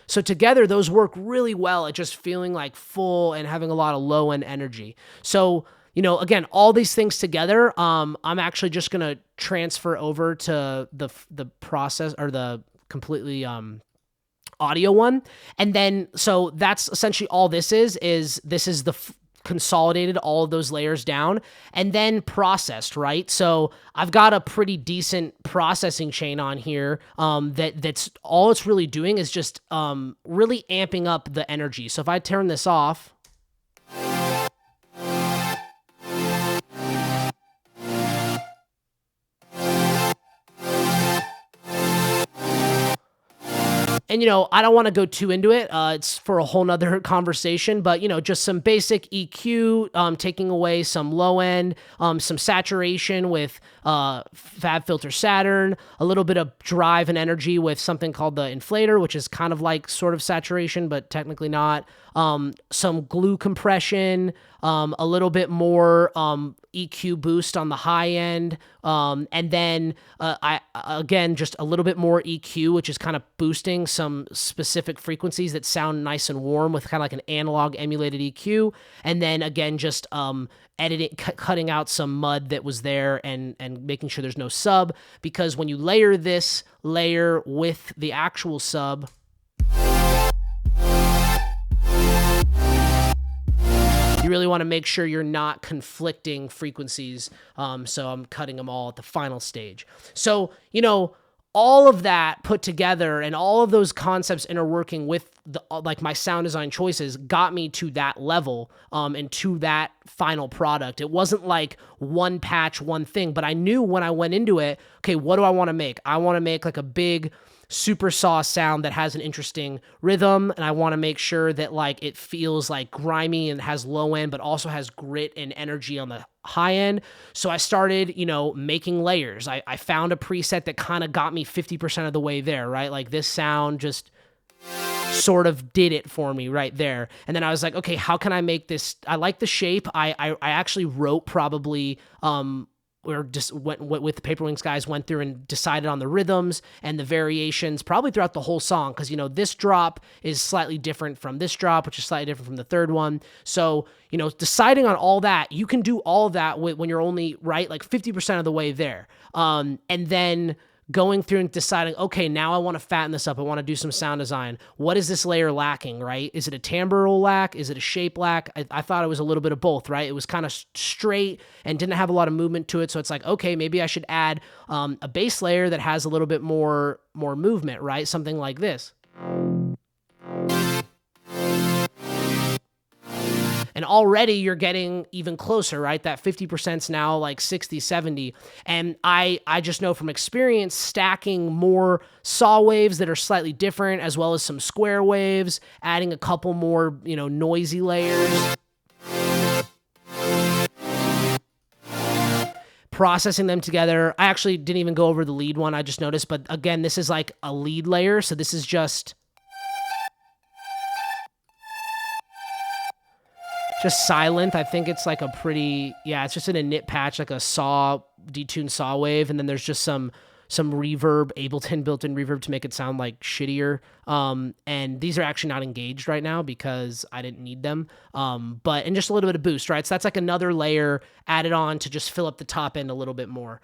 So together, those work really well at just feeling like full and having a lot of low end energy. So, you know, again, all these things together, I'm actually just going to transfer over to the process, or the completely audio one. And then, so that's essentially all this is the consolidated all of those layers down and then processed, right? So I've got a pretty decent processing chain on here, that's all it's really doing is just really amping up the energy. So if I turn this off, And, I don't want to go too into it. It's for a whole nother conversation, but, just some basic EQ, taking away some low end, some saturation with Fab Filter Saturn, a little bit of drive and energy with something called the inflator, which is kind of like sort of saturation, but technically not. Some glue compression, a little bit more EQ boost on the high end, and then again just a little bit more EQ, which is kind of boosting some specific frequencies that sound nice and warm with kind of like an analog emulated EQ, and then again just editing, cutting out some mud that was there, and making sure there's no sub, because when you layer this layer with the actual sub, you really want to make sure you're not conflicting frequencies. So I'm cutting them all at the final stage. So, all of that put together and all of those concepts interworking with like my sound design choices got me to that level, and to that final product. It wasn't like one patch, one thing, but I knew when I went into it, okay, what do I want to make? I want to make like a big super saw sound that has an interesting rhythm, and I want to make sure that like it feels like grimy and has low end, but also has grit and energy on the high end. So I started, making layers. I found a preset that kind of got me 50% of the way there, right? Like this sound just sort of did it for me right there. And then I was like, okay, how can I make this? I like the shape. I actually wrote probably, or just went with the Paper Wings guys, went through and decided on the rhythms and the variations probably throughout the whole song. Cause this drop is slightly different from this drop, which is slightly different from the third one. So, deciding on all that, you can do all of that when you're only like 50% of the way there. And then going through and deciding, okay, now I want to fatten this up. I want to do some sound design. What is this layer lacking, right? Is it a timbral lack? Is it a shape lack? I thought it was a little bit of both, right? It was kind of straight and didn't have a lot of movement to it. So it's like, okay, maybe I should add a bass layer that has a little bit more movement, right? Something like this. And already you're getting even closer, right? That 50% is now like 60, 70. And I just know from experience, stacking more saw waves that are slightly different, as well as some square waves, adding a couple more, noisy layers, processing them together. I actually didn't even go over the lead one, I just noticed. But again, this is like a lead layer. So this is just silent. I think it's like a pretty, it's just in a knit patch, like a detuned saw wave. And then there's just some reverb, Ableton built-in reverb to make it sound like shittier. And these are actually not engaged right now because I didn't need them. And just a little bit of boost, right? So that's like another layer added on to just fill up the top end a little bit more.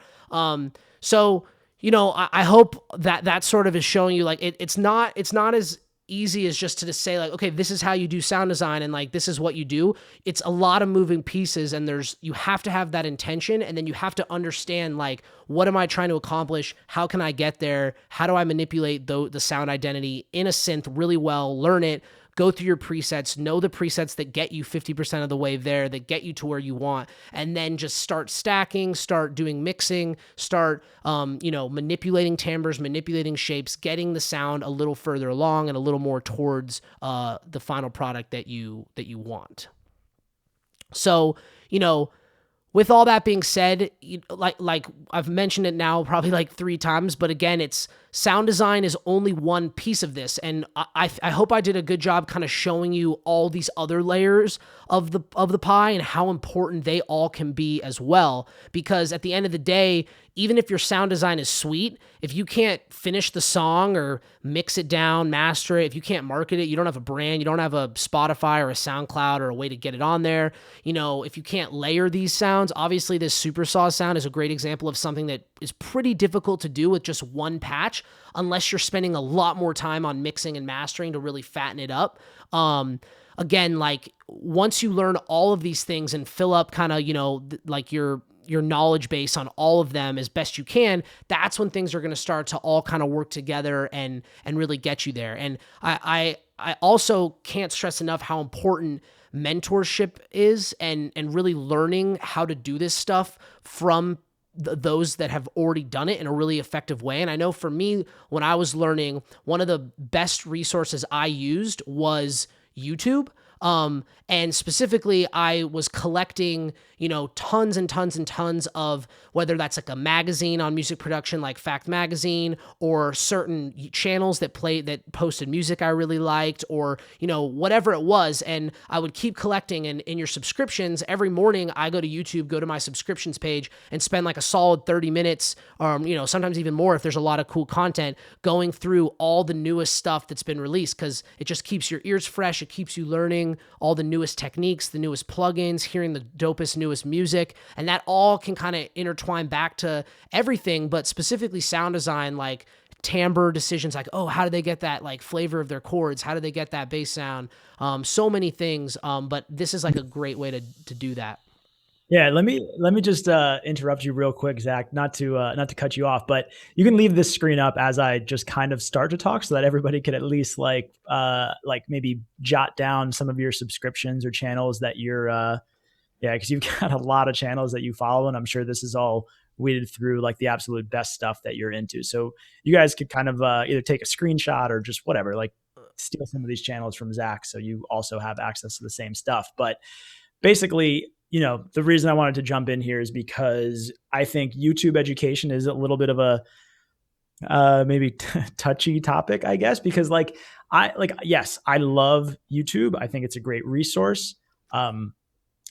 So, I hope that sort of is showing you like, it's not as easy as just to say like, okay, this is how you do sound design and like this is what you do. It's a lot of moving pieces, and you have to have that intention, and then you have to understand like, what am I trying to accomplish? How can I get there? How do I manipulate the sound identity in a synth really well? Learn it, go through your presets, know the presets that get you 50% of the way there, that get you to where you want, and then just start stacking, start doing mixing, start, manipulating timbres, manipulating shapes, getting the sound a little further along and a little more towards the final product that you want. So, with all that being said, like I've mentioned it now probably like 3 times, but again, it's sound design is only one piece of this. And I hope I did a good job kind of showing you all these other layers of the pie and how important they all can be as well. Because at the end of the day, even if your sound design is sweet, if you can't finish the song or mix it down, master it, if you can't market it, you don't have a brand, you don't have a Spotify or a SoundCloud or a way to get it on there. If you can't layer these sounds, obviously this super saw sound is a great example of something that is pretty difficult to do with just one patch, unless you're spending a lot more time on mixing and mastering to really fatten it up. Again, like once you learn all of these things and fill up kind of, like your knowledge base on all of them as best you can, that's when things are going to start to all kind of work together and really get you there. And I also can't stress enough how important mentorship is, and really learning how to do this stuff from those that have already done it in a really effective way. And I know for me, when I was learning, one of the best resources I used was YouTube. And specifically, I was collecting, tons and tons and tons of, whether that's like a magazine on music production, like Fact Magazine, or certain channels that posted music I really liked, or, whatever it was. And I would keep collecting. And in your subscriptions, every morning I go to YouTube, go to my subscriptions page, and spend like a solid 30 minutes, or, sometimes even more if there's a lot of cool content, going through all the newest stuff that's been released, because it just keeps your ears fresh. It keeps you learning all the newest techniques, the newest plugins, hearing the dopest, newest music. And that all can kind of intertwine back to everything, but specifically sound design, like timbre decisions, like, oh, how do they get that like flavor of their chords? How do they get that bass sound? So many things. But this is like a great way to do that. Yeah, let me just interrupt you real quick, Zach. Not to cut you off, but you can leave this screen up as I just kind of start to talk, so that everybody could at least like maybe jot down some of your subscriptions or channels that you're yeah, because you've got a lot of channels that you follow, and I'm sure this is all weeded through like the absolute best stuff that you're into. So you guys could kind of either take a screenshot or just whatever, like steal some of these channels from Zach, so you also have access to the same stuff. But basically, the reason I wanted to jump in here is because I think YouTube education is a little bit of a maybe touchy topic, I guess, because yes, I love YouTube. I think it's a great resource.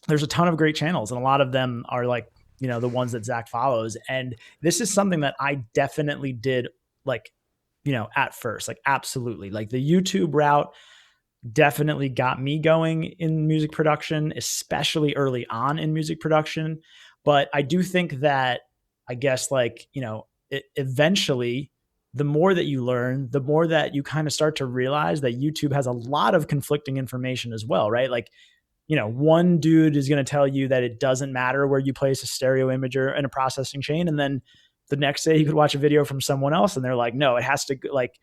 There's a ton of great channels, and a lot of them are like, the ones that Zach follows. And this is something that I definitely did, like, at first, like, absolutely, like the YouTube route definitely got me going in music production, especially early on in music production. But I do think that, I guess, like, eventually, the more that you learn, the more that you kind of start to realize that YouTube has a lot of conflicting information as well, right? Like, one dude is going to tell you that it doesn't matter where you place a stereo imager in a processing chain. And then the next day you could watch a video from someone else and they're like, no, it has to, like,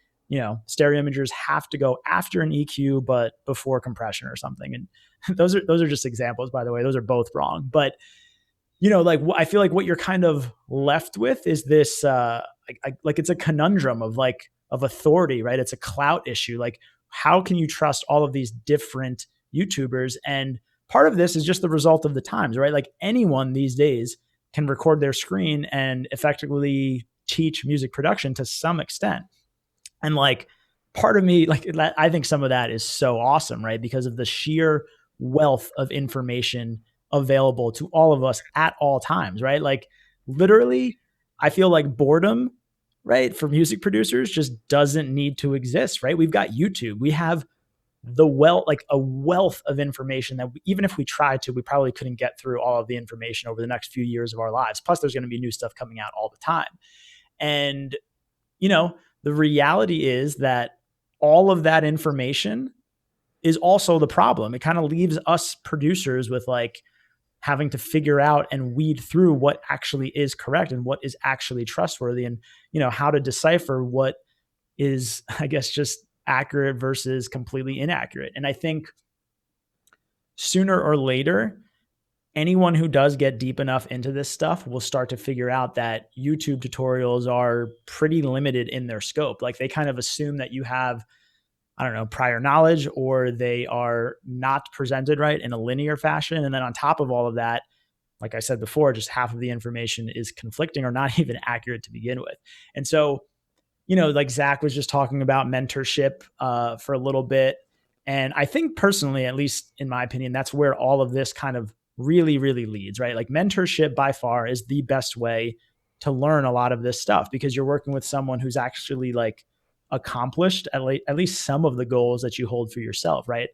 stereo imagers have to go after an EQ, but before compression or something. And those are just examples, by the way. Those are both wrong. But, like, I feel like what you're kind of left with is this, like it's a conundrum of authority, right? It's a clout issue. Like, how can you trust all of these different YouTubers? And part of this is just the result of the times, right? Like, anyone these days can record their screen and effectively teach music production to some extent. And like, part of me, like, I think some of that is so awesome, right? Because of the sheer wealth of information available to all of us at all times, right? Like, literally, I feel like boredom, right, for music producers just doesn't need to exist, right? We've got YouTube. We have like a wealth of information that even if we tried to, we probably couldn't get through all of the information over the next few years of our lives. Plus, there's going to be new stuff coming out all the time. And, the reality is that all of that information is also the problem. It kind of leaves us producers with like having to figure out and weed through what actually is correct and what is actually trustworthy, and, how to decipher what is, I guess, just accurate versus completely inaccurate. And I think sooner or later, anyone who does get deep enough into this stuff will start to figure out that YouTube tutorials are pretty limited in their scope. Like, they kind of assume that you have, I don't know, prior knowledge, or they are not presented right in a linear fashion. And then on top of all of that, like I said before, just half of the information is conflicting or not even accurate to begin with. And so, like Zach was just talking about mentorship for a little bit. And I think personally, at least in my opinion, that's where all of this kind of really, really leads, right? Like, mentorship by far is the best way to learn a lot of this stuff, because you're working with someone who's actually like accomplished at least some of the goals that you hold for yourself, right?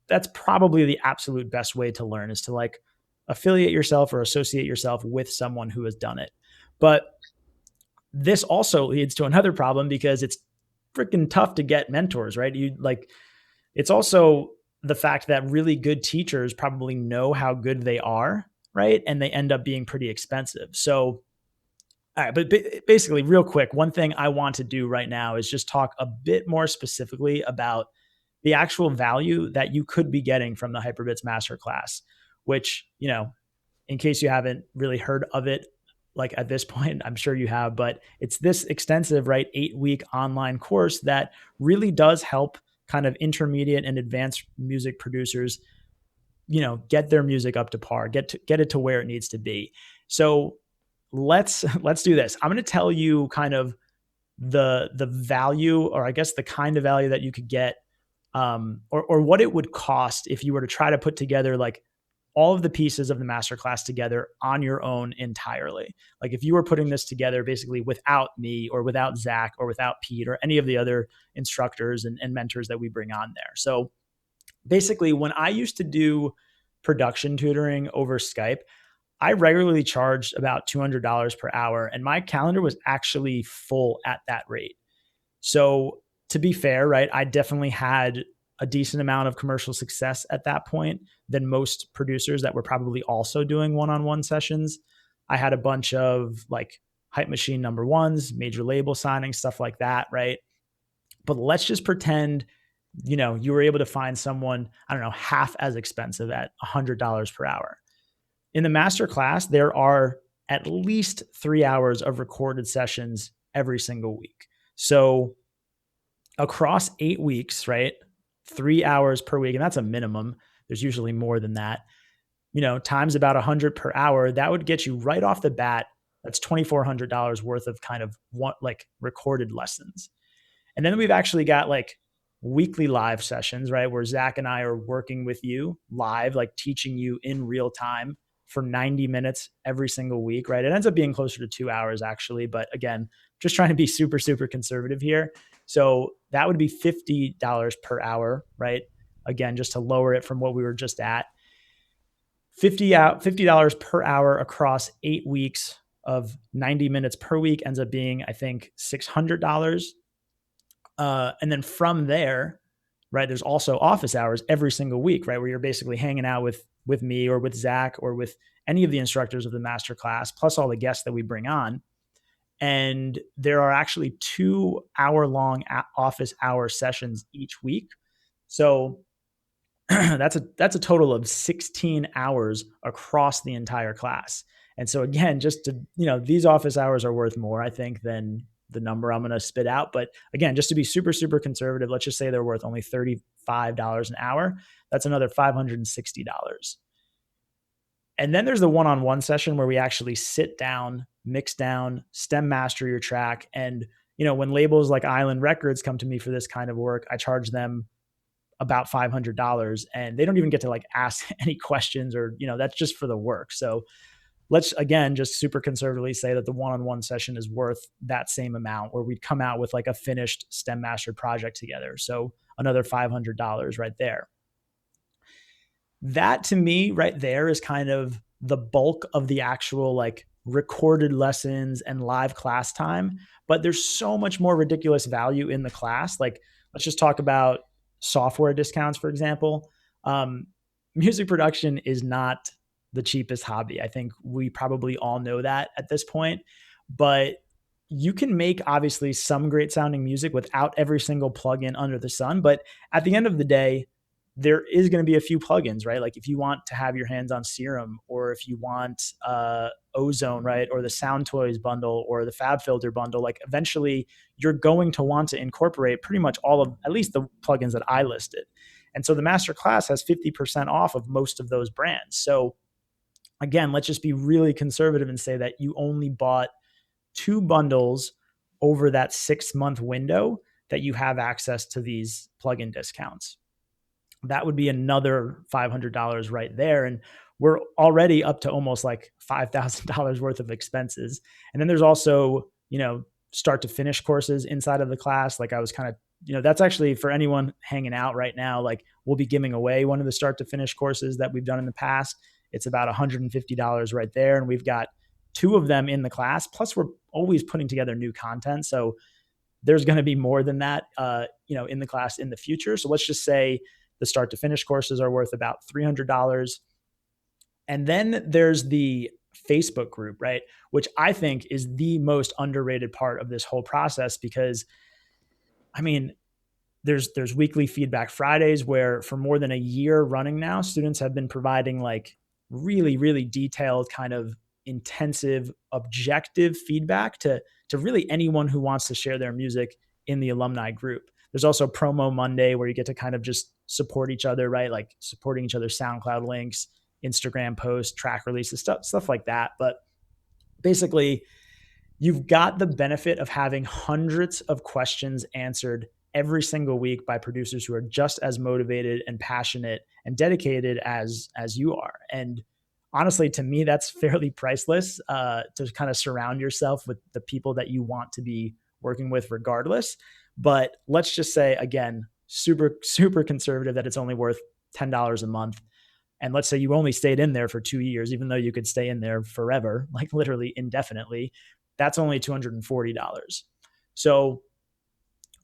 That's probably the absolute best way to learn, is to like affiliate yourself or associate yourself with someone who has done it. But this also leads to another problem, because it's freaking tough to get mentors, right? It's also the fact that really good teachers probably know how good they are, right? And they end up being pretty expensive. So, all right, but basically, real quick, one thing I want to do right now is just talk a bit more specifically about the actual value that you could be getting from the Hyperbits Masterclass, which, in case you haven't really heard of it, like at this point, I'm sure you have, but it's this extensive, right? 8-week online course that really does help kind of intermediate and advanced music producers, get their music up to par, get it to where it needs to be. So let's do this. I'm going to tell you kind of the value, or I guess the kind of value that you could get, or what it would cost if you were to try to put together like all of the pieces of the masterclass together on your own entirely. Like if you were putting this together basically without me or without Zach or without Pete or any of the other instructors and mentors that we bring on there. So basically, when I used to do production tutoring over Skype, I regularly charged about $200 per hour, and my calendar was actually full at that rate. So, to be fair, right, I definitely had a decent amount of commercial success at that point than most producers that were probably also doing one on one sessions. I had a bunch of like Hype Machine number ones, major label signings, stuff like that, right? But let's just pretend, you were able to find someone, I don't know, half as expensive at $100 per hour. In the master class, there are at least 3 hours of recorded sessions every single week. So across 8 weeks, right? 3 hours per week, and that's a minimum. There's usually more than that. Times about 100 per hour, that would get you right off the bat. That's $2,400 worth of kind of like recorded lessons. And then we've actually got like weekly live sessions, right? Where Zach and I are working with you live, like teaching you in real time for 90 minutes every single week, right? It ends up being closer to 2 hours actually. But again, just trying to be super, super conservative here. So that would be $50 per hour, right? Again, just to lower it from what we were just at. $50 per hour across 8 weeks of 90 minutes per week ends up being, I think, $600. And then from there, right, there's also office hours every single week, right, where you're basically hanging out with me or with Zach or with any of the instructors of the masterclass, plus all the guests that we bring on. And there are actually 2 hour-long office hour sessions each week. So that's a total of 16 hours across the entire class. And so again, just to, these office hours are worth more, I think, than the number I'm going to spit out. But again, just to be super, super conservative, let's just say they're worth only $35 an hour. That's another $560. And then there's the one-on-one session where we actually sit down, mix down, stem master your track. And, when labels like Island Records come to me for this kind of work, I charge them about $500 and they don't even get to like ask any questions or, that's just for the work. So let's again, just super conservatively say that the one-on-one session is worth that same amount, where we'd come out with like a finished stem mastered project together. So another $500 right there. That to me right there is kind of the bulk of the actual like recorded lessons and live class time. But there's so much more ridiculous value in the class. Like, let's just talk about software discounts, for example. Music production is not the cheapest hobby. I think we probably all know that at this point, but you can make obviously some great sounding music without every single plugin under the sun. But at the end of the day, there is going to be a few plugins, right? Like if you want to have your hands on Serum, or if you want Ozone, right? Or the Sound Toys bundle or the Fab Filter bundle, like eventually you're going to want to incorporate pretty much all of at least the plugins that I listed. And so the master class has 50% off of most of those brands. So again, let's just be really conservative and say that you only bought 2 bundles over that 6-month window that you have access to these plugin discounts. That would be another $500 right there. And we're already up to almost like $5,000 worth of expenses. And then there's also, start to finish courses inside of the class. Like I was kind of, that's actually for anyone hanging out right now, like we'll be giving away one of the start to finish courses that we've done in the past. It's about $150 right there. And we've got 2 of them in the class. Plus we're always putting together new content. So there's going to be more than that, in the class in the future. So let's just say the start to finish courses are worth about $300. And then there's the Facebook group, right? Which I think is the most underrated part of this whole process, because I mean, there's weekly feedback Fridays where for more than a year running now, students have been providing like really, really detailed kind of intensive, objective feedback to really anyone who wants to share their music in the alumni group. There's also Promo Monday where you get to kind of just support each other, right? Like supporting each other's SoundCloud links, Instagram posts, track releases, stuff like that. But basically, you've got the benefit of having hundreds of questions answered every single week by producers who are just as motivated and passionate and dedicated as you are. And honestly, to me, that's fairly priceless, to kind of surround yourself with the people that you want to be working with regardless. But let's just say, again, super conservative, that it's only worth $10 a month. And let's say you only stayed in there for 2 years, even though you could stay in there forever, like literally indefinitely, that's only $240. So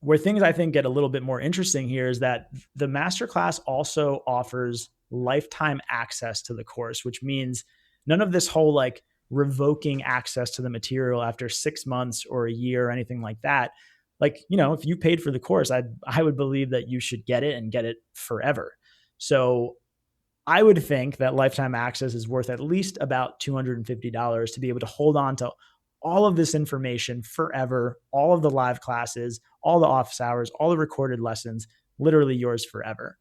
where things I think get a little bit more interesting here is that the masterclass also offers lifetime access to the course, which means none of this whole like revoking access to the material after 6 months or a year or anything like that. Like, if you paid for the course, I would believe that you should get it and get it forever. So I would think that lifetime access is worth at least about $250 to be able to hold on to all of this information forever, all of the live classes, all the office hours, all the recorded lessons, literally yours forever.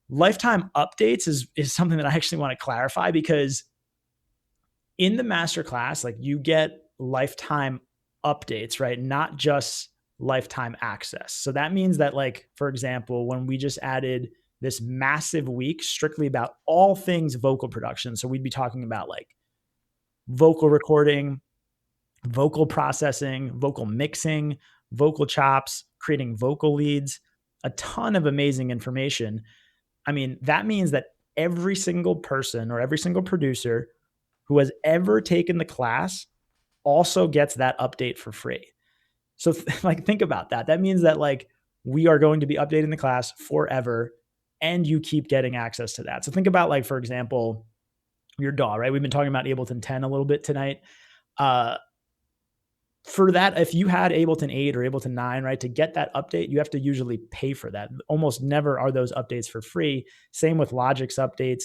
Lifetime updates is something that I actually want to clarify, because in the masterclass, like, you get lifetime updates, right? Not just lifetime access. So that means that, like, for example, when we just added this massive week strictly about all things vocal production. So we'd be talking about like vocal recording, vocal processing, vocal mixing, vocal chops, creating vocal leads, a ton of amazing information. I mean, that means that every single person or every single producer who has ever taken the class also gets that update for free. So like, think about that. That means that, like, we are going to be updating the class forever, and you keep getting access to that. So think about, like, for example, your DAW, right? We've been talking about Ableton 10 a little bit tonight. For that, if you had Ableton 8 or Ableton 9, right, to get that update, you have to usually pay for that. Almost never are those updates for free. Same with Logic's updates,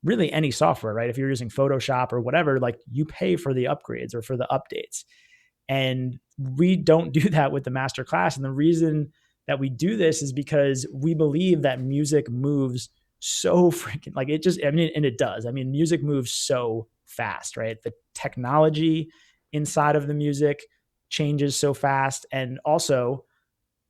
really any software, right? If you're using Photoshop or whatever, like, you pay for the upgrades or for the updates. And we don't do that with the masterclass. And the reason that we do this is because we believe that music moves so freaking, like, and it does. I mean, music moves so fast, right? The technology inside of the music changes so fast. And also,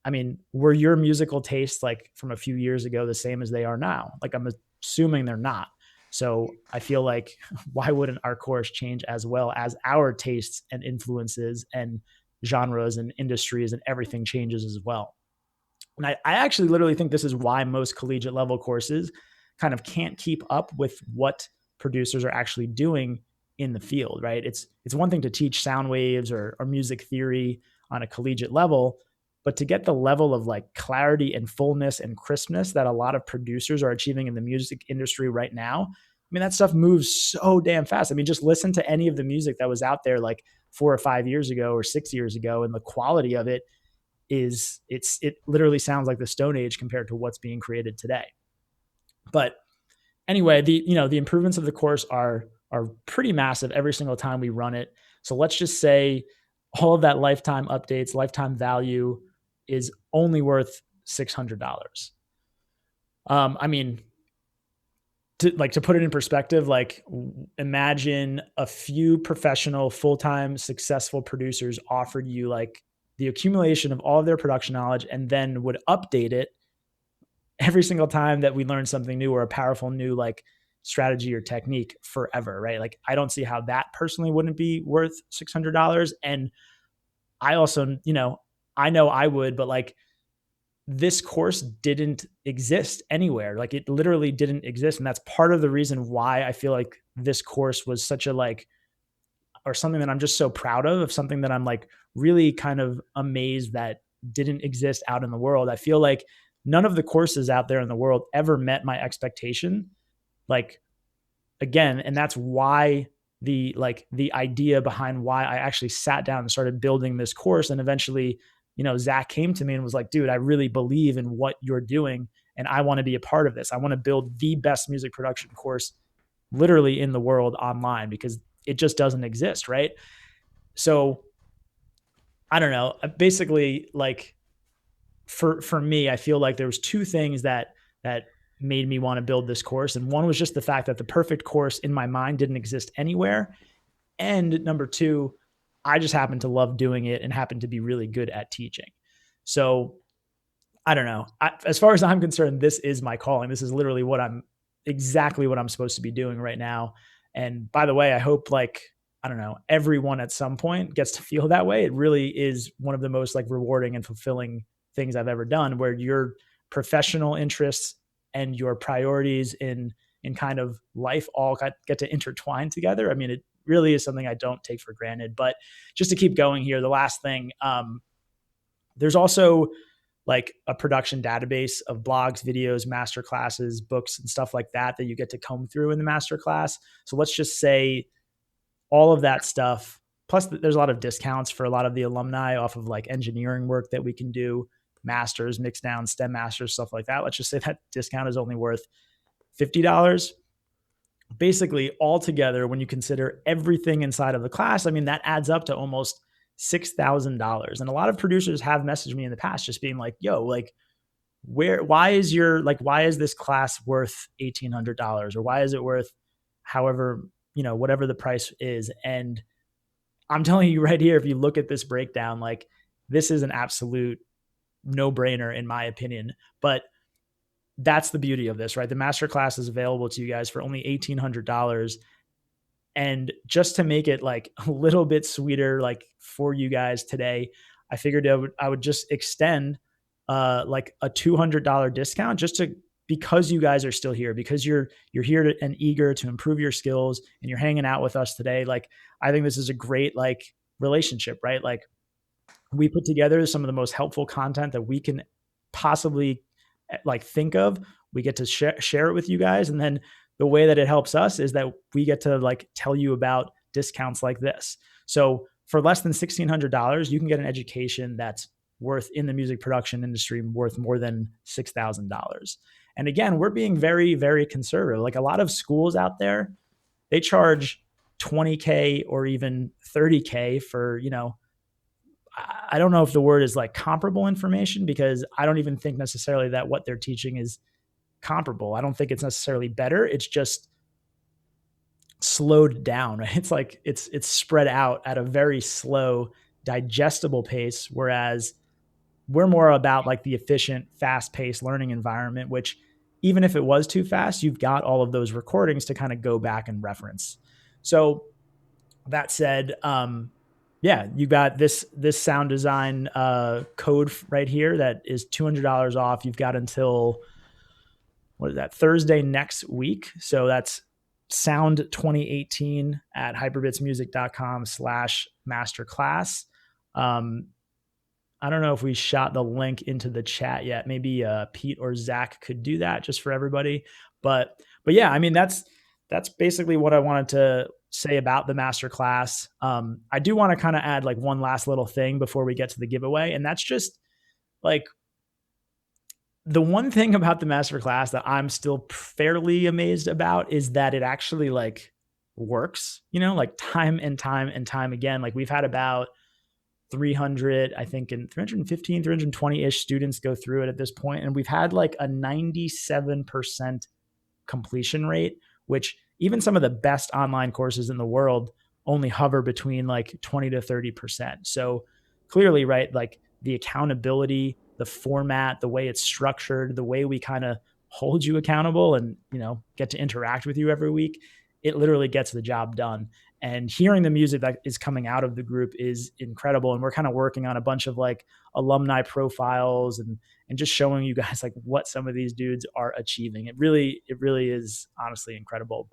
I mean, were your musical tastes, like, from a few years ago the same as they are now? Like, I'm assuming they're not. So I feel like, why wouldn't our course change as well as our tastes and influences and genres and industries and everything changes as well? And I actually literally think this is why most collegiate level courses kind of can't keep up with what producers are actually doing in the field, right? It's one thing to teach sound waves or music theory on a collegiate level, but to get the level of, like, clarity and fullness and crispness that a lot of producers are achieving in the music industry right now, I mean, that stuff moves so damn fast. I mean, just listen to any of the music that was out there like 4 or 5 years ago or 6 years ago, and the quality of it it literally sounds like the Stone Age compared to what's being created today. But anyway, the improvements of the course are pretty massive every single time we run it. So let's just say all of that lifetime updates, lifetime value is only worth $600. I mean, to put it in perspective, like, imagine a few professional, full-time, successful producers offered you, like, the accumulation of all of their production knowledge, and then would update it every single time that we learn something new or a powerful new, like, strategy or technique forever, right? Like, I don't see how that personally wouldn't be worth $600. And I also, I know I would, but, like, this course didn't exist anywhere. Like, it literally didn't exist. And that's part of the reason why I feel like this course was such a, like, or something that I'm just so proud of something that I'm, like, really kind of amazed that didn't exist out in the world. I feel like none of the courses out there in the world ever met my expectation. Like, again, and that's why the idea behind why I actually sat down and started building this course. And eventually, Zach came to me and was like, dude, I really believe in what you're doing, and I want to be a part of this. I want to build the best music production course literally in the world online, because it just doesn't exist, right? So I don't know. Basically, like for me, I feel like there was two things that made me want to build this course, and one was just the fact that the perfect course in my mind didn't exist anywhere, and number two, I just happened to love doing it and happened to be really good at teaching. So I don't know. As far as I'm concerned, this is my calling. This is literally exactly what I'm supposed to be doing right now. And by the way, I hope like, I don't know, everyone at some point gets to feel that way. It really is one of the most like rewarding and fulfilling things I've ever done, where your professional interests and your priorities in kind of life all get to intertwine together. I mean, it really is something I don't take for granted. But just to keep going here, the last thing, there's also like a production database of blogs, videos, master classes, books, and stuff like that that you get to comb through in the master class. So let's just say all of that stuff. Plus, there's a lot of discounts for a lot of the alumni off of like engineering work that we can do, masters, mixed down, STEM masters, stuff like that. Let's just say that discount is only worth $50. Basically, altogether, when you consider everything inside of the class, I mean, that adds up to almost $6,000. And a lot of producers have messaged me in the past just being like, yo, like, why is this class worth $1,800, or why is it worth however, whatever the price is? And I'm telling you right here, if you look at this breakdown, like, this is an absolute no brainer in my opinion. But that's the beauty of this, right? The master class is available to you guys for only $1,800. And just to make it like a little bit sweeter, like for you guys today, I figured I would just extend like a $200 discount just to, because you guys are still here, because you're here and eager to improve your skills and you're hanging out with us today. Like, I think this is a great like relationship, right? Like, we put together some of the most helpful content that we can possibly like think of. We get to share it with you guys, and then the way that it helps us is that we get to like tell you about discounts like this. So for less than $1,600, you can get an education that's worth, in the music production industry, worth more than $6,000. And again, we're being very, very conservative. Like, a lot of schools out there, they charge 20K or even 30K for, I don't know if the word is like comparable information, because I don't even think necessarily that what they're teaching is comparable. I don't think it's necessarily better. It's just slowed down, right? It's like it's spread out at a very slow, digestible pace, whereas we're more about like the efficient, fast-paced learning environment, which, even if it was too fast, you've got all of those recordings to kind of go back and reference. So that said, yeah, you got this sound design code right here that is $200 off. You've got until, what is that, Thursday next week. So that's sound 2018 at hyperbitsmusic.com/masterclass. I don't know if we shot the link into the chat yet. Maybe Pete or Zach could do that just for everybody. But yeah, I mean, that's basically what I wanted to say about the masterclass. I do want to kind of add like one last little thing before we get to the giveaway, and that's just like, the one thing about the masterclass that I'm still fairly amazed about is that it actually like works, like time and time and time again. Like, we've had about 300, I think, and 315, 320-ish students go through it at this point, and we've had like a 97% completion rate, which even some of the best online courses in the world only hover between like 20 to 30%. So clearly, right, like the accountability, the format, the way it's structured, the way we kind of hold you accountable and, get to interact with you every week, it literally gets the job done. And hearing the music that is coming out of the group is incredible. And we're kind of working on a bunch of like alumni profiles and just showing you guys like what some of these dudes are achieving. It really is honestly incredible.